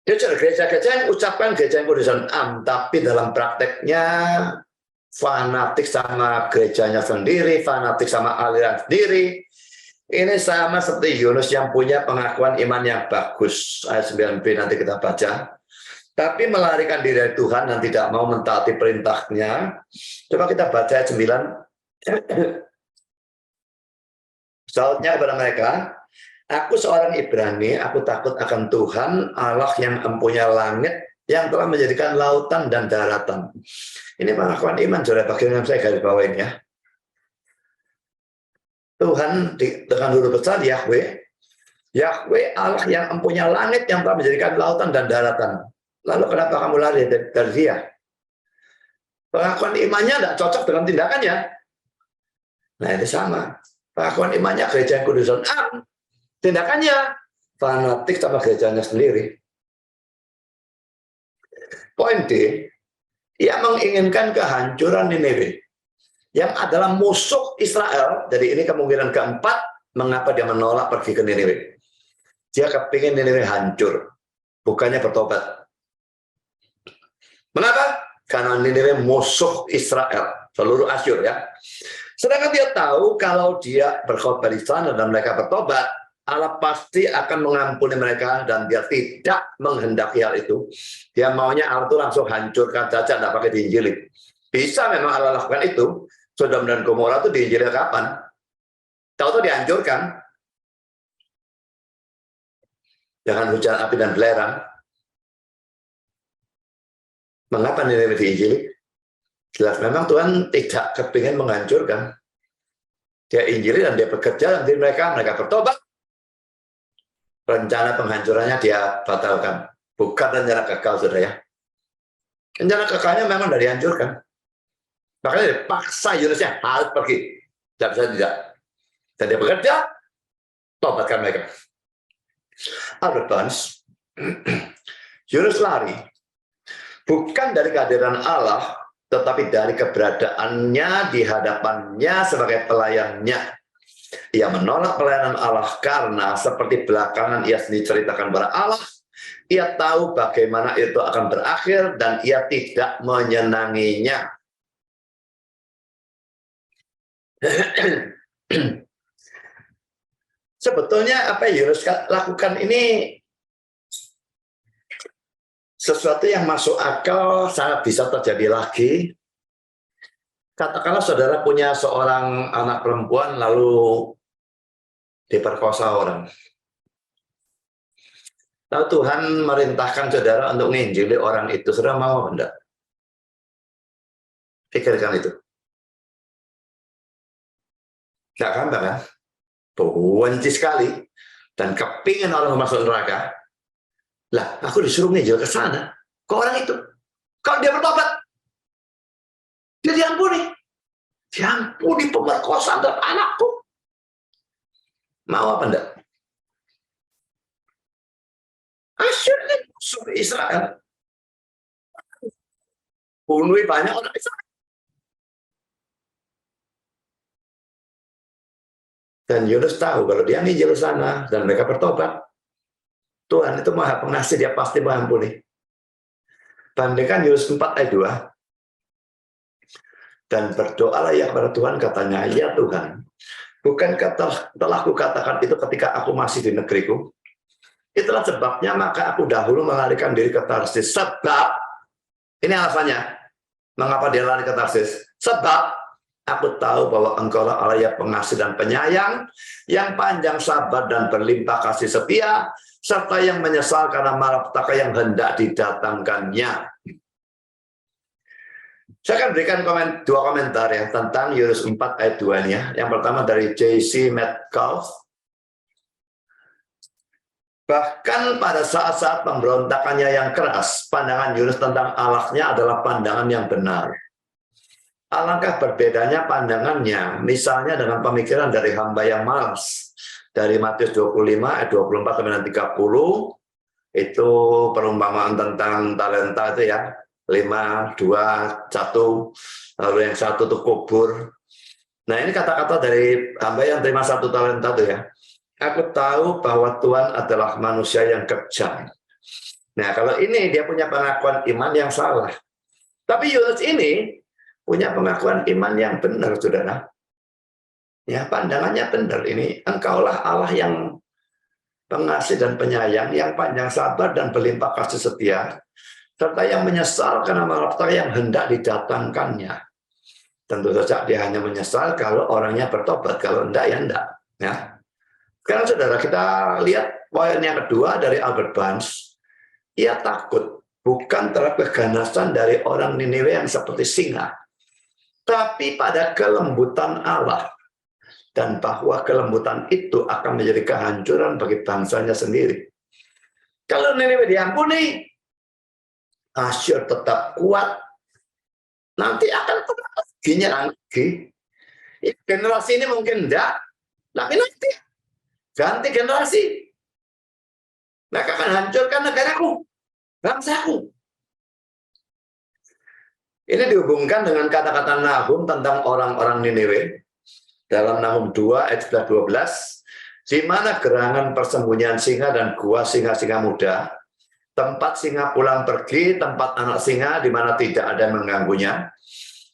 Gereja-gereja yang ucapkan gereja yang kudusan am, tapi dalam prakteknya fanatik sama gerejanya sendiri, fanatik sama aliran sendiri. Ini sama seperti Yunus yang punya pengakuan iman yang bagus. Ayat 9b nanti kita baca. Tapi melarikan diri dari Tuhan dan tidak mau mentaati perintahnya. Coba kita baca ayat 9. Sautnya kepada mereka, aku seorang Ibrani, aku takut akan Tuhan, Allah yang mempunyai langit, yang telah menjadikan lautan dan daratan. Ini pengakuan iman, saudara, bagian yang saya garis bawain ya. Tuhan dengan huruf besar Yahweh. Yahweh Allah yang mempunyai langit yang telah menjadikan lautan dan daratan. Lalu kenapa kamu lari dari dia? Pengakuan imannya tidak cocok dengan tindakannya. Nah itu sama. Pengakuan imannya gereja yang kudusan A, tindakannya fanatik sama gerejanya sendiri. Poin D, ia menginginkan kehancuran Niniwe yang adalah musuh Israel. Jadi ini kemungkinan keempat mengapa dia menolak pergi ke Niniwe. Dia kepingin Niniwe hancur, bukannya bertobat. Mengapa? Karena Niniwe musuh Israel, seluruh Asyur ya. Sedangkan dia tahu kalau dia berkhotbah di sana dan mereka bertobat, Allah pasti akan mengampuni mereka dan dia tidak menghendaki hal itu. Dia maunya Allah itu langsung hancurkan saja, tidak pakai diinjili. Bisa memang Allah lakukan itu. Sodom dan Gomora itu diinjili kapan? Tahu-tahu dihancurkan. Dengan hujan api dan belerang. Mengapa Niniwe diinjili? Jelas memang Tuhan tidak kepingin menghancurkan. Dia injili dan dia bekerja, nanti mereka bertobat. Rencana penghancurannya dia batalkan. Bukan rencana kekal, saudara ya. Rencana kekalnya memang dari hancurkan. Makanya dipaksa Yunusnya harus pergi. Tidak bisa tidak. Dan dia bekerja, tobatkan mereka. Albert Barnes, Yunus lari. Bukan dari kehadiran Allah, tetapi dari keberadaannya di hadapannya sebagai pelayannya. Ia menolak pelayanan Allah karena seperti belakangan ia sendiri ceritakan kepada Allah, ia tahu bagaimana itu akan berakhir dan ia tidak menyenanginya. Sebetulnya apa yang Yunus lakukan ini sesuatu yang masuk akal, sangat bisa terjadi lagi. Katakanlah saudara punya seorang anak perempuan lalu diperkosa orang. Lalu Tuhan merintahkan saudara untuk menginjili orang itu. Saudara mau apa enggak? Pikirkan itu. Enggak gampang kan? Benci sekali. Dan kepingin orang masuk neraka. Lah, aku disuruh menginjil ke sana. Ke orang itu. Kalau dia bertobat, dia diampuni. Diampuni pemerkosaan terhadap anakku. Mau apa enggak? Asyur ini musuh Israel. Bunuh banyak orang Israel. Dan Yunus tahu kalau dia nginjil sana dan mereka bertobat, Tuhan itu Maha Pengasih, dia pasti mengampuni. Bandingkan Yunus 4 ayat 2. Dan berdoalah ya kepada Tuhan, katanya, ya Tuhan, bukankah telah kukatakan itu ketika aku masih di negeriku? Itulah sebabnya maka aku dahulu melarikan diri ke Tarsis. Sebab, ini alasannya, mengapa dia lari ke Tarsis? Sebab, aku tahu bahwa Engkaulah Allah yang pengasih dan penyayang, yang panjang sabar dan berlimpah kasih setia, serta yang menyesal karena malapetaka yang hendak didatangkannya. Saya akan berikan dua komentar ya tentang Yunus 4 ayat 2 ini ya. Yang pertama dari J.C. Metcalf. Bahkan pada saat-saat pemberontakannya yang keras, pandangan Yunus tentang Allahnya adalah pandangan yang benar. Alangkah berbedanya pandangannya, misalnya dengan pemikiran dari hamba yang malas. Dari Matius 25 ayat 24 sampai 30, itu perumpamaan tentang talenta itu ya. 5, 2, 1, lalu yang satu itu kubur. Nah ini kata-kata dari hamba yang terima 1 talenta itu ya. Aku tahu bahwa Tuhan adalah manusia yang kejam. Nah kalau ini dia punya pengakuan iman yang salah. Tapi Yunus ini punya pengakuan iman yang benar, saudara. Ya pandangannya benar ini. Engkaulah Allah yang pengasih dan penyayang, yang panjang sabar dan berlimpah kasih setia, serta yang menyesal karena malapetaka yang hendak didatangkannya. Tentu saja dia hanya menyesal kalau orangnya bertobat, kalau enggak ya enggak. Ya. Sekarang saudara kita lihat poin yang kedua dari Albert Barnes. Ia takut bukan terhadap keganasan dari orang Niniwe yang seperti singa, tapi pada kelembutan Allah. dan bahwa kelembutan itu akan menjadi kehancuran bagi bangsanya sendiri. Kalau Niniwe diampuni, Asyur tetap kuat, nanti akan lagi. Generasi ini mungkin enggak, tapi nanti ganti generasi, mereka akan hancurkan negaraku, bangsaku. Ini dihubungkan dengan kata-kata Nahum tentang orang-orang Niniwe dalam Nahum 2 ayat 12, di mana gerangan persembunyian singa dan gua singa-singa muda, tempat singa pulang pergi, tempat anak singa di mana tidak ada yang mengganggunya.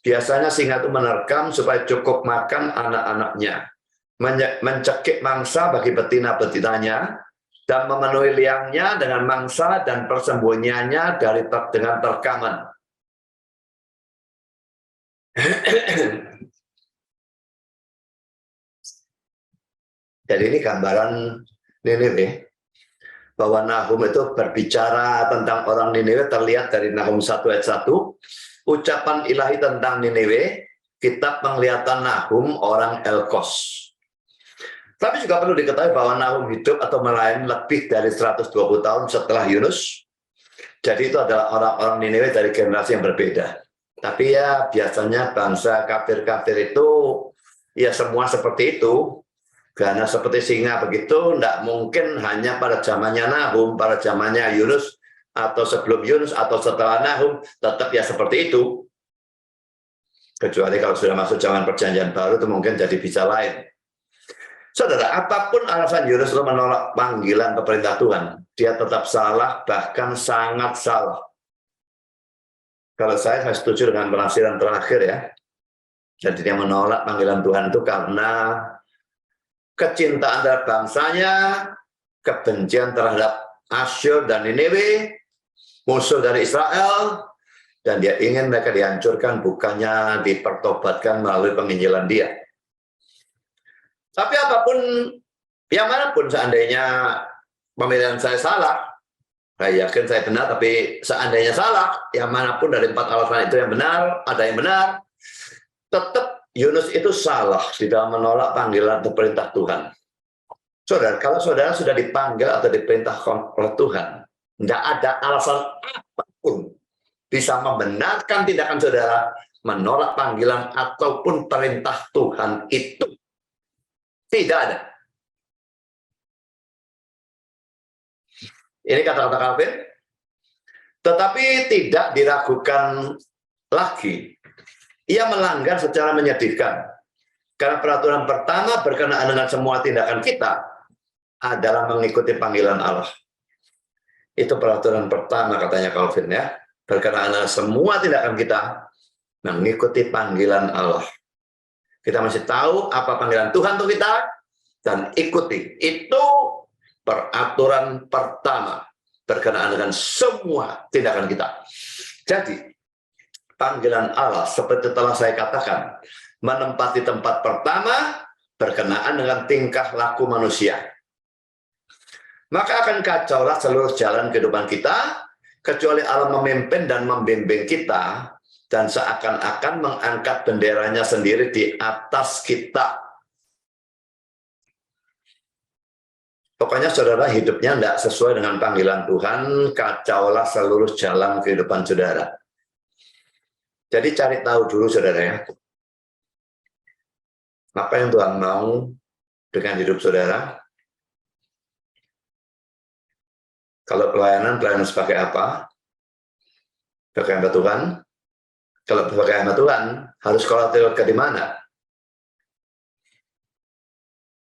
Biasanya singa itu menerkam supaya cukup makan anak-anaknya, mencekik mangsa bagi betina-betinanya, dan memenuhi liangnya dengan mangsa dan persembunyiannya dengan terkaman. Jadi ini gambaran Niniwe, bahwa Nahum itu berbicara tentang orang Niniwe terlihat dari Nahum 1 ayat 1, ucapan ilahi tentang Niniwe, kitab penglihatan Nahum orang Elkos. Tapi juga perlu diketahui bahwa Nahum hidup atau melayani lebih dari 120 tahun setelah Yunus. Jadi itu adalah orang-orang Niniwe dari generasi yang berbeda. Tapi ya biasanya bangsa kafir-kafir itu ya semua seperti itu. Karena seperti singa begitu, tidak mungkin hanya pada zamannya Nahum, pada zamannya Yunus, atau sebelum Yunus, atau setelah Nahum, tetap ya seperti itu. Kecuali kalau sudah masuk zaman perjanjian baru, itu mungkin jadi bisa lain. Saudara, apapun alasan Yunus untuk menolak panggilan pemerintah Tuhan, dia tetap salah, bahkan sangat salah. Kalau saya setuju dengan penafsiran terakhir ya. Jadi dia menolak panggilan Tuhan itu karena kecintaan terhadap bangsanya, kebencian terhadap Asyur dan Niniwe, musuh dari Israel, dan dia ingin mereka dihancurkan, bukannya dipertobatkan melalui penginjilan dia. Tapi apapun, yang manapun seandainya pemilihan saya salah, saya yakin saya benar, tapi seandainya salah, yang manapun dari 4 alasan itu yang benar, ada yang benar, tetap Yunus itu salah di dalam menolak panggilan atau perintah Tuhan. Saudara, kalau saudara sudah dipanggil atau diperintahkan oleh Tuhan, tidak ada alasan apapun bisa membenarkan tindakan saudara menolak panggilan ataupun perintah Tuhan itu. Tidak ada. Ini kata-kata Calvin, tetapi tidak diragukan lagi. Ia melanggar secara menyedihkan. Karena peraturan pertama berkenaan dengan semua tindakan kita adalah mengikuti panggilan Allah. Itu peraturan pertama katanya Calvin ya. Berkenaan dengan semua tindakan kita mengikuti panggilan Allah. Kita masih tahu apa panggilan Tuhan untuk kita dan ikuti. Itu peraturan pertama berkenaan dengan semua tindakan kita. Jadi, panggilan Allah seperti telah saya katakan, menempati tempat pertama berkenaan dengan tingkah laku manusia. Maka akan kacaulah seluruh jalan kehidupan kita, kecuali Allah memimpin dan membimbing kita, dan seakan-akan mengangkat benderanya sendiri di atas kita. Pokoknya saudara hidupnya tidak sesuai dengan panggilan Tuhan, kacaulah seluruh jalan kehidupan saudara. Jadi cari tahu dulu saudara ya, apa yang Tuhan mau dengan hidup saudara. Kalau pelayanan sebagai apa? Sebagai hamba Tuhan. Kalau sebagai hamba Tuhan, harus sekolah teologi di mana?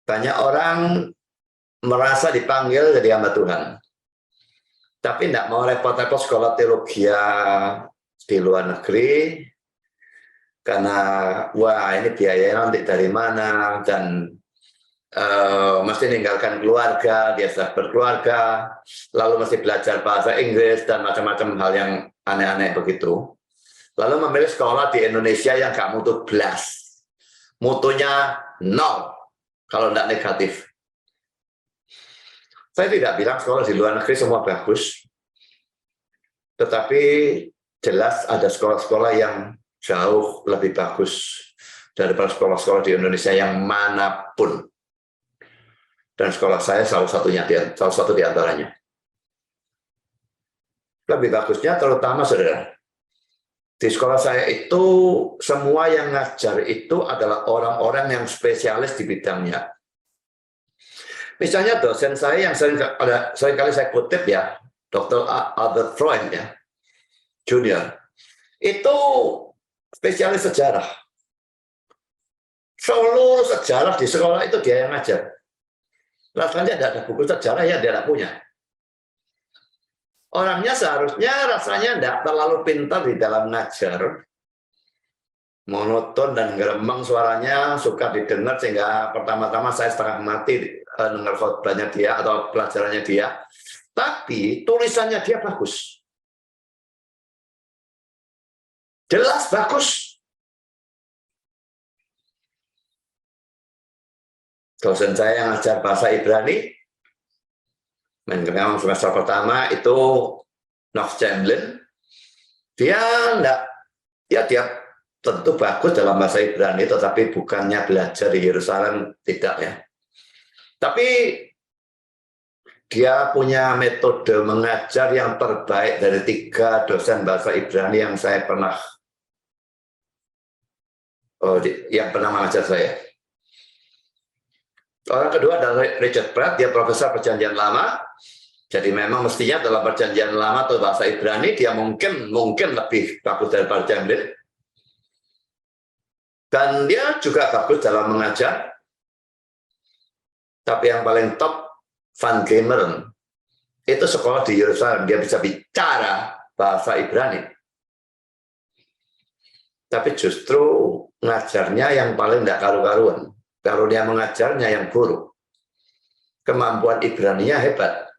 Banyak orang merasa dipanggil jadi hamba Tuhan, tapi tidak mau repot-repot sekolah teologi di luar negeri, karena wah ini biayanya nanti dari mana, dan mesti meninggalkan keluarga, dia sudah berkeluarga, lalu mesti belajar bahasa Inggris, dan macam-macam hal yang aneh-aneh begitu. Lalu memilih sekolah di Indonesia yang gak mutu belas, mutunya 0, kalau tidak negatif. Saya tidak bilang sekolah di luar negeri semua bagus, tetapi jelas ada sekolah-sekolah yang jauh lebih bagus daripada sekolah-sekolah di Indonesia yang manapun. Dan sekolah saya salah satu di antaranya. Lebih bagusnya terutama saudara, di sekolah saya itu semua yang ngajar itu adalah orang-orang yang spesialis di bidangnya. Misalnya dosen saya yang seringkali saya kutip ya, Dr. Albert Freund ya, Junior, itu spesialis sejarah. Seluruh sejarah di sekolah itu dia yang ngajar. Rasanya tidak ada buku sejarah ya dia tidak punya. Orangnya seharusnya rasanya tidak terlalu pintar di dalam ngajar, monoton dan gerembang suaranya, suka didengar sehingga pertama-tama saya setengah mati dengar khotbahnya dia atau pelajarannya dia. Tapi tulisannya dia bagus, jelas bagus. Dosen saya yang ngajar bahasa Ibrani, memang semester pertama itu Knox Chamberlain, dia tentu bagus dalam bahasa Ibrani, tetapi bukannya belajar di Yerusalem, tidak ya. Tapi dia punya metode mengajar yang terbaik dari 3 dosen bahasa Ibrani yang saya pernah mengajar saya. Orang kedua adalah Richard Pratt, dia profesor Perjanjian Lama. Jadi memang mestinya dalam Perjanjian Lama atau bahasa Ibrani dia mungkin lebih bagus daripada Chamberlain. Dan dia juga bagus dalam mengajar. Tapi yang paling top, Van Gemeren. Itu sekolah di Yerusalem, dia bisa bicara bahasa Ibrani. Tapi justru ngajarnya yang paling tidak karu-karuan. Kalau dia mengajarnya yang buruk. Kemampuan Ibraninya hebat.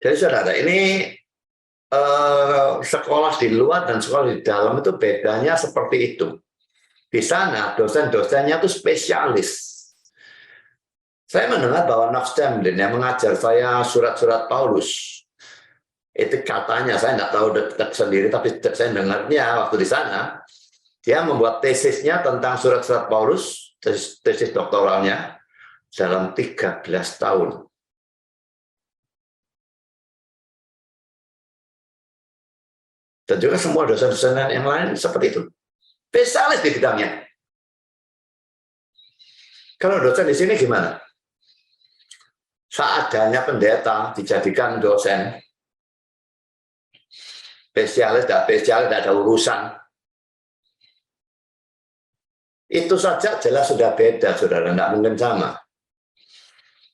Jadi saudara, ini sekolah di luar dan sekolah di dalam itu bedanya seperti itu. Di sana dosen-dosennya itu spesialis. Saya mendengar bahwa Knox Chamberlain yang mengajar saya surat-surat Paulus, itu katanya, saya tidak tahu dekat sendiri, tapi saya dengarnya waktu di sana, dia membuat tesisnya tentang surat-surat Paulus, tesis doktoralnya, dalam 13 tahun. Dan juga semua dosen-dosen yang lain seperti itu. Spesialis di bidangnya. Kalau dosen di sini gimana? Seadanya pendeta dijadikan dosen. Spesialis, tidak ada urusan. Itu saja jelas sudah beda, saudara. Tidak mungkin sama.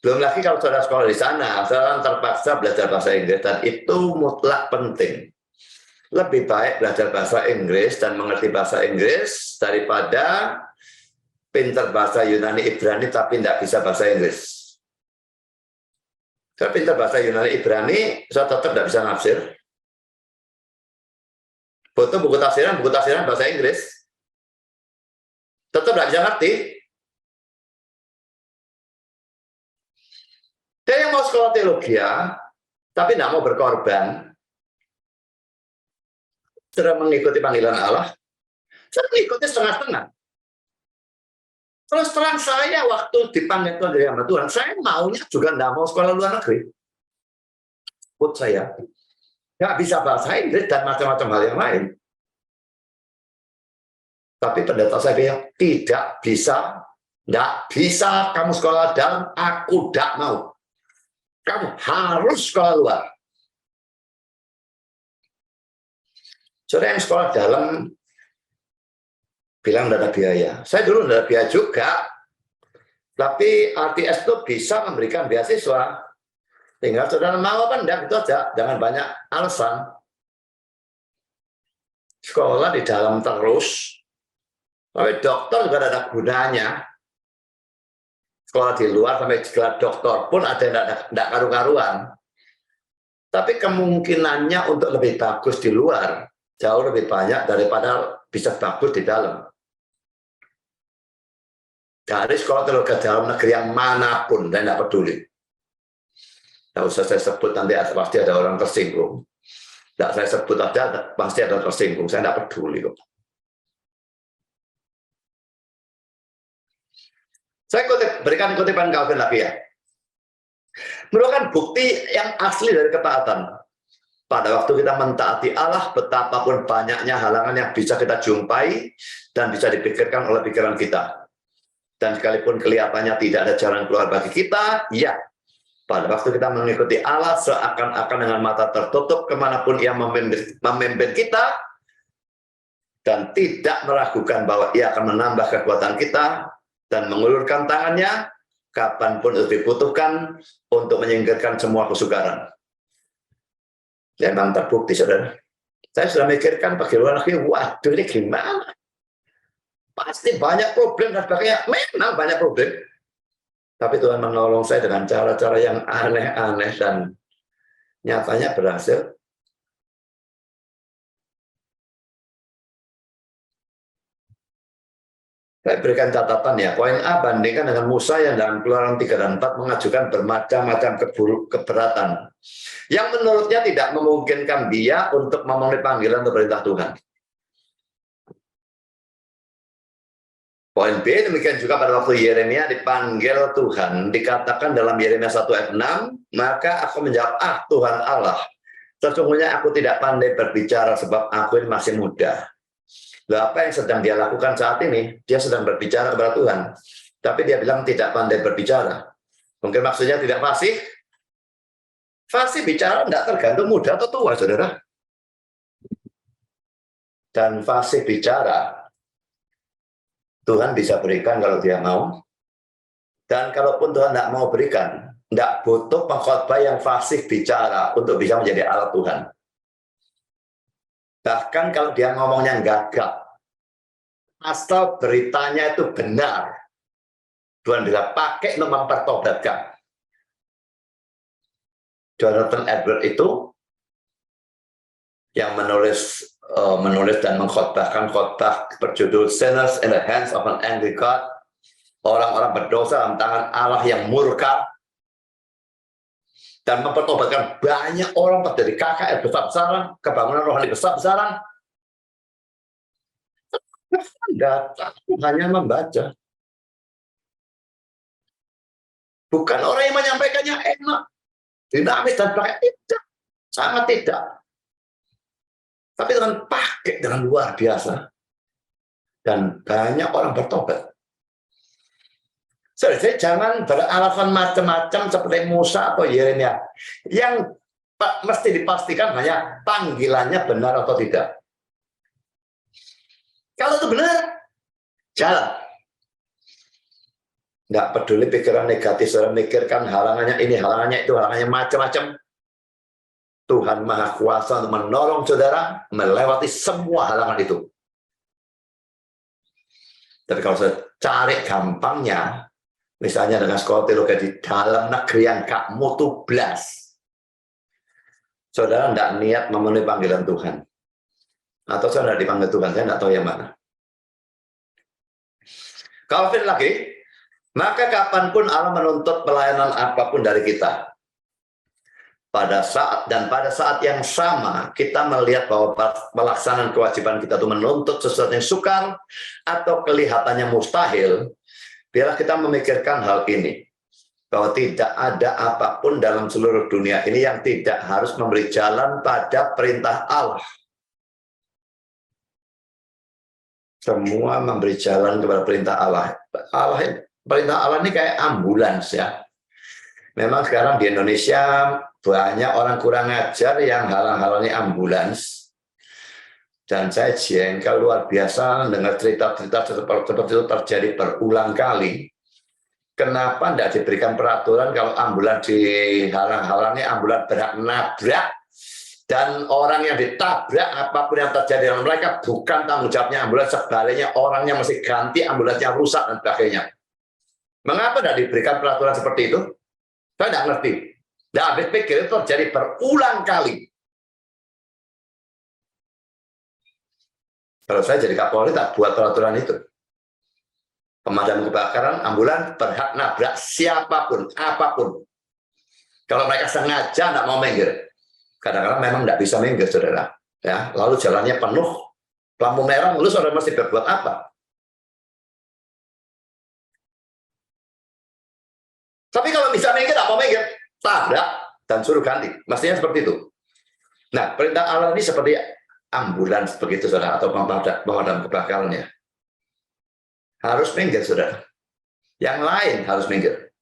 Belum lagi kalau saudara sekolah di sana, saudara terpaksa belajar bahasa Inggris, dan itu mutlak penting. Lebih baik belajar bahasa Inggris dan mengerti bahasa Inggris daripada pintar bahasa Yunani Ibrani tapi tidak bisa bahasa Inggris. Saya pintar bahasa Yunani Ibrani, saya tetap tidak bisa nafsir. Butuh buku tafsiran bahasa Inggris. Tetap tidak bisa ngerti. Dia yang mau sekolah teologi, tapi tidak mau berkorban, sudah mengikuti panggilan Allah, saya mengikuti setengah-setengah. Terus terang saya waktu dipanggil Tuhan dari hamba Tuhan, saya maunya juga tidak mau sekolah luar negeri. Put saya nggak bisa bahasa Inggris dan macam-macam hal yang lain. Tapi pendeta saya bilang, tidak bisa kamu sekolah dalam, aku tidak mau. Kamu harus sekolah luar. Saudara yang sekolah dalam bilang tidak ada biaya. Saya dulu tidak ada biaya juga. Tapi RTS itu bisa memberikan beasiswa. Tinggal saudara mau apa enggak, itu aja. Jangan banyak alasan. Sekolah di dalam terus. Tapi dokter juga ada gunanya. Sekolah di luar sampai gelar doktor pun ada yang tidak karu-karuan. Tapi kemungkinannya untuk lebih bagus di luar jauh lebih banyak daripada bisa bagus di dalam. Dari sekolah teologi dalam negeri yang manapun, saya tidak peduli. Tidak usah saya sebut, nanti pasti ada orang tersinggung. Tidak saya sebut aja, pasti ada tersinggung. Saya tidak peduli kok. Saya berikan kutipan Calvin lagi ya. Merupakan bukti yang asli dari ketaatan. Pada waktu kita mentaati Allah, betapapun banyaknya halangan yang bisa kita jumpai dan bisa dipikirkan oleh pikiran kita. Dan sekalipun kelihatannya tidak ada jalan keluar bagi kita, ya, pada waktu kita mengikuti Allah seakan-akan dengan mata tertutup kemanapun Ia memimpin kita, dan tidak meragukan bahwa Ia akan menambah kekuatan kita dan mengulurkan tangannya kapanpun itu dibutuhkan untuk menyingkirkan semua kesukaran. Memang terbukti, saudara. Saya sudah mikirkan bagaimana lagi, waduh ini gimana? Pasti banyak problem dan sebagainya. Memang banyak problem. Tapi Tuhan menolong saya dengan cara-cara yang aneh-aneh dan nyatanya berhasil. Saya berikan catatan ya, poin A bandingkan dengan Musa yang dalam Keluaran 3 dan 4 mengajukan bermacam-macam keberatan yang menurutnya tidak memungkinkan dia untuk memenuhi panggilan atau perintah Tuhan. Poin B, demikian juga pada waktu Yeremia dipanggil Tuhan, dikatakan dalam Yeremia 1 ayat 6, maka aku menjawab, Tuhan Allah, sesungguhnya aku tidak pandai berbicara sebab aku ini masih muda. Lalu apa yang sedang dia lakukan saat ini? Dia sedang berbicara kepada Tuhan. Tapi dia bilang tidak pandai berbicara. Mungkin maksudnya tidak fasih. Fasih bicara tidak tergantung muda atau tua, saudara. Dan fasih bicara, Tuhan bisa berikan kalau dia mau. Dan kalaupun Tuhan tidak mau berikan, tidak butuh pengkhotbah yang fasih bicara untuk bisa menjadi alat Tuhan. Bahkan kalau dia ngomongnya gagap, asal beritanya itu benar, Tuhan bisa pakai untuk mempertobatkan. Jonathan Edwards itu yang menulis dan mengkhotbahkan khotbah berjudul Sinners in the Hands of an Angry God, orang-orang berdosa dalam tangan Allah yang murka, dan mempertobatkan banyak orang terjadi KKR besar-besaran, kebangunan rohani besar-besaran. Datang hanya membaca. Bukan orang yang menyampaikannya enak, dinamis dan pakai, tidak, sangat tidak. Tapi dengan pakai dengan luar biasa. Dan banyak orang bertobat. Jadi jangan beralasan macam-macam seperti Musa atau Yeremia. Yang mesti dipastikan hanya panggilannya benar atau tidak. Kalau itu benar, jalan. Nggak peduli pikiran negatif, saudara mikirkan halangannya ini, halangannya itu, halangannya macam-macam. Tuhan Maha Kuasa untuk menolong saudara melewati semua halangan itu. Tapi kalau saya cari gampangnya, misalnya dengan sekolah teologi di dalam negeri yang gak mutu blas, saudara tidak niat memenuhi panggilan Tuhan. Atau saudara dipanggil Tuhan, saya tidak tahu yang mana. Calvin lagi, maka kapanpun Allah menuntut pelayanan apapun dari kita, pada saat yang sama kita melihat bahwa pelaksanaan kewajiban kita itu menuntut sesuatu yang sukar atau kelihatannya mustahil, biarlah kita memikirkan hal ini, bahwa tidak ada apapun dalam seluruh dunia ini yang tidak harus memberi jalan pada perintah Allah. Semua memberi jalan kepada perintah Allah. Perintah Allah ini kayak ambulans ya. Memang sekarang di Indonesia banyak orang kurang ajar yang halang-halangi ambulans. Dan saya jengkel luar biasa dengar cerita-cerita seperti itu terjadi berulang kali. Kenapa tidak diberikan peraturan kalau ambulans dihalang-halangi, ambulans berhak nabrak, dan orang yang ditabrak apapun yang terjadi dengan mereka bukan tanggung jawabnya ambulans, sebaliknya orangnya mesti ganti, ambulansnya rusak dan sebagainya. Mengapa tidak diberikan peraturan seperti itu? Saya tidak ngerti. Tidak habis pikir, itu terjadi berulang kali. Kalau saya jadi Kapolri, tak buat peraturan itu. Pemadam kebakaran, ambulans berhak nabrak siapapun, apapun. Kalau mereka sengaja tidak mau minggir. Kadang-kadang memang nggak bisa minggir, saudara. Ya, lalu jalannya penuh, lampu merah, lalu saudara mesti berbuat apa? Tapi kalau bisa minggir, apa minggir? Tabrak dan suruh ganti. Mestinya seperti itu. Nah, perintah Allah ini seperti ambulans begitu, saudara, atau pemadam kebakarannya. Harus minggir, saudara. Yang lain harus minggir.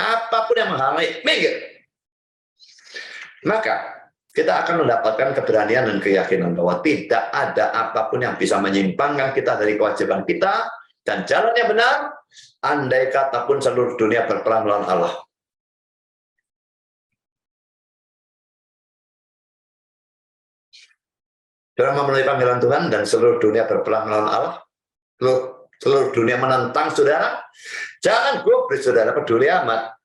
Apapun yang menghalangi, minggir. Maka kita akan mendapatkan keberanian dan keyakinan bahwa tidak ada apapun yang bisa menyimpangkan kita dari kewajiban kita dan jalan yang benar, andai kata pun seluruh dunia berperang melawan Allah. Dalam memenuhi panggilan Tuhan dan seluruh dunia berperang melawan Allah, seluruh dunia menentang saudara, jangan gubris saudara, peduli amat.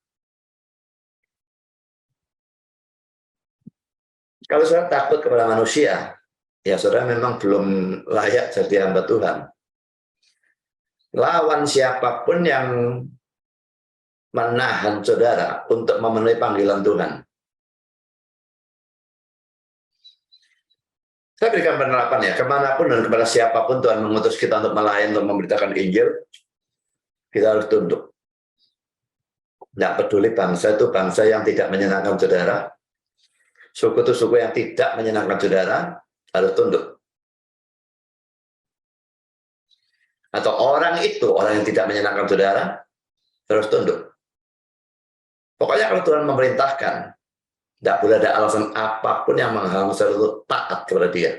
Kalau saudara takut kepada manusia, ya saudara memang belum layak jadi hamba Tuhan. Lawan siapapun yang menahan saudara untuk memenuhi panggilan Tuhan. Saya berikan penerapan ya, kemanapun dan kepada siapapun Tuhan mengutus kita untuk melayani, untuk memberitakan Injil, kita harus tunduk. Tidak peduli bangsa itu bangsa yang tidak menyenangkan saudara, suku itu suku yang tidak menyenangkan saudara, harus tunduk. Atau orang itu, orang yang tidak menyenangkan saudara, harus tunduk. Pokoknya kalau Tuhan memerintahkan, tidak boleh ada alasan apapun yang menghalang saudara itu taat kepada dia.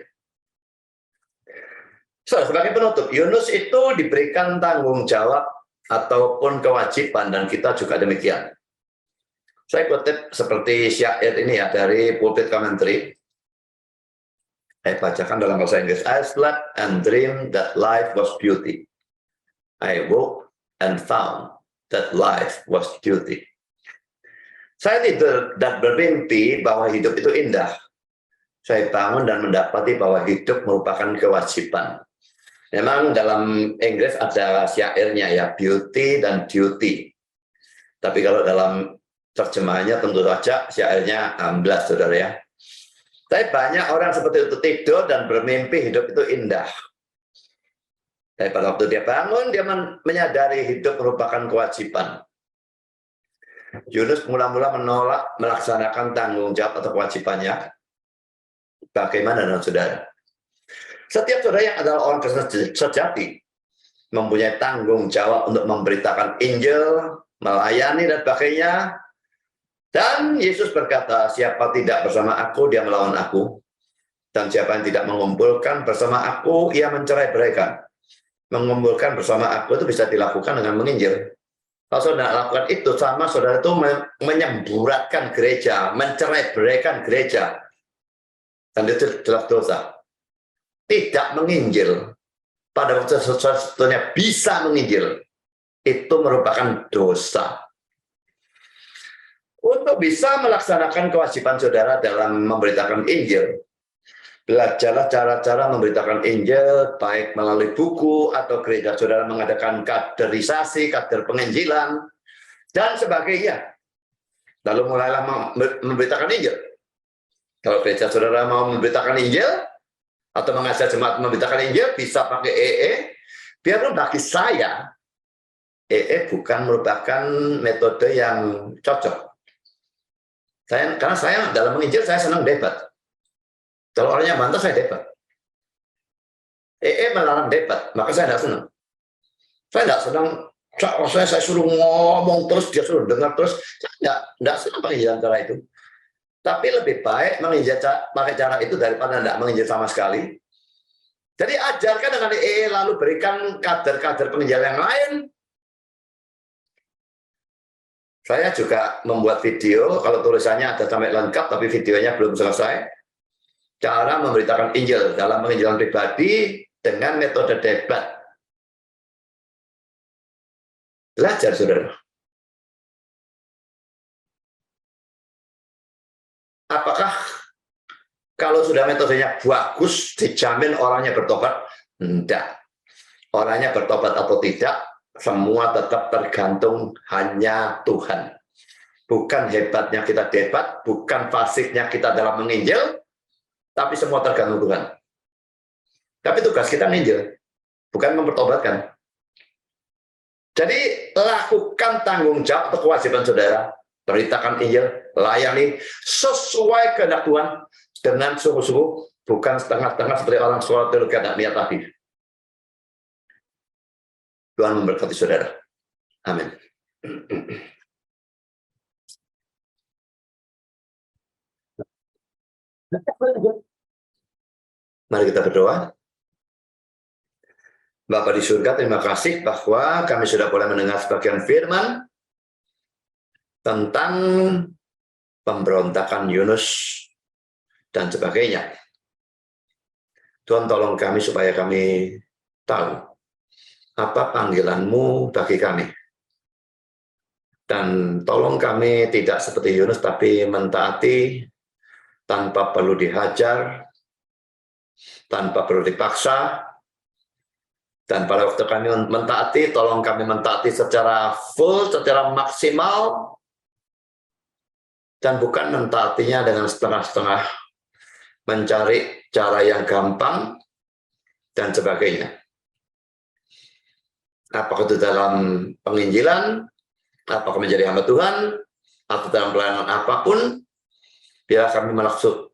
So, sebagai penutup, Yunus itu diberikan tanggung jawab ataupun kewajiban, dan kita juga demikian. Saya kutip seperti syair ini ya, dari Pulpit Commentary. Saya bacakan dalam bahasa Inggris. I slept and dreamed that life was beauty. I woke and found that life was duty. Saya tidur dan bermimpi bahwa hidup itu indah. Saya bangun dan mendapati bahwa hidup merupakan kewajiban. Memang dalam Inggris ada syairnya ya, beauty dan duty. Tapi kalau dalam terjemahannya tentu saja syairnya amblas, saudara ya. Tapi banyak orang seperti itu tidur dan bermimpi hidup itu indah. Tapi pada waktu dia bangun, dia menyadari hidup merupakan kewajiban. Yunus mula-mula menolak melaksanakan tanggung jawab atau kewajibannya. Bagaimana dengan saudara? Setiap saudara yang adalah orang Kristen sejati mempunyai tanggung jawab untuk memberitakan Injil, melayani dan sebagainya. Dan Yesus berkata, siapa tidak bersama aku, dia melawan aku. Dan siapa yang tidak mengumpulkan bersama aku, ia mencerai-beraikan. Mengumpulkan bersama aku itu bisa dilakukan dengan menginjil. Kalau saudara lakukan itu, sama saudara itu menyemburatkan gereja, mencerai-beraikan gereja. Dan itu jelas dosa. Tidak menginjil, pada waktu sebetulnya bisa menginjil, itu merupakan dosa. Untuk bisa melaksanakan kewajiban saudara dalam memberitakan Injil, belajarlah cara-cara memberitakan Injil, baik melalui buku atau gereja saudara mengadakan kaderisasi, kader penginjilan, dan sebagainya. Lalu mulailah memberitakan Injil. Kalau gereja saudara mau memberitakan Injil, atau mengajak jemaat memberitakan Injil, bisa pakai EE. Biarpun bagi saya, EE bukan merupakan metode yang cocok. Karena saya dalam menginjil, saya senang debat. Kalau orangnya bantah, saya debat. EE melarang debat, maka saya tidak senang. Saya tidak senang, saya suruh ngomong terus, dia suruh dengar terus. Saya tidak senang pakai cara itu. Tapi lebih baik menginjil pakai cara itu daripada tidak menginjil sama sekali. Jadi ajarkan dengan EE, lalu berikan kader-kader penginjil yang lain. Saya juga membuat video, kalau tulisannya ada sampai lengkap, tapi videonya belum selesai. Cara memberitakan Injil dalam penginjilan pribadi dengan metode debat. Belajar, saudara. Apakah kalau sudah metodenya bagus, dijamin orangnya bertobat? Tidak. Orangnya bertobat atau tidak, semua tetap tergantung hanya Tuhan. Bukan hebatnya kita debat, bukan fasiknya kita dalam menginjil, tapi semua tergantung Tuhan. Tapi tugas kita menginjil, bukan mempertobatkan. Jadi lakukan tanggung jawab atau kewajiban saudara. Beritakan Injil, layani sesuai kehendak Tuhan dengan sungguh-sungguh, bukan setengah-setengah seperti orang sekolah teologi tidak niat tadi. Tuhan memberkati saudara. Amin. Mari kita berdoa. Bapa di surga, terima kasih bahwa kami sudah boleh mendengar sebagian firman tentang pemberontakan Yunus dan sebagainya. Tuhan tolong kami supaya kami tahu apa panggilan-Mu bagi kami. Dan tolong kami tidak seperti Yunus tapi mentaati tanpa perlu dihajar, tanpa perlu dipaksa. Dan pada waktu kami mentaati, tolong kami mentaati secara full, secara maksimal, dan bukan mentaatinya dengan setengah-setengah, mencari cara yang gampang, dan sebagainya. Apakah itu dalam penginjilan, apakah menjadi hamba Tuhan, atau dalam pelayanan apapun, biar kami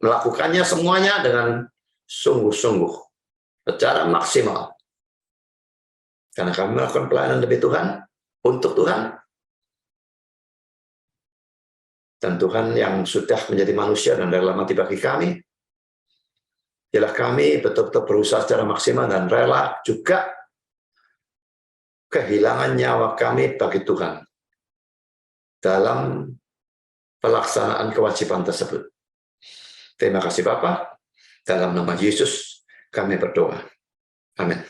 melakukannya semuanya dengan sungguh-sungguh, secara maksimal. Karena kami melakukan pelayanan demi Tuhan, untuk Tuhan. Dan Tuhan yang sudah menjadi manusia dan rela mati bagi kami, ialah kami betul-betul berusaha secara maksimal dan rela juga kehilangan nyawa kami bagi Tuhan dalam pelaksanaan kewajiban tersebut. Terima kasih Bapa. Dalam nama Yesus kami berdoa. Amin.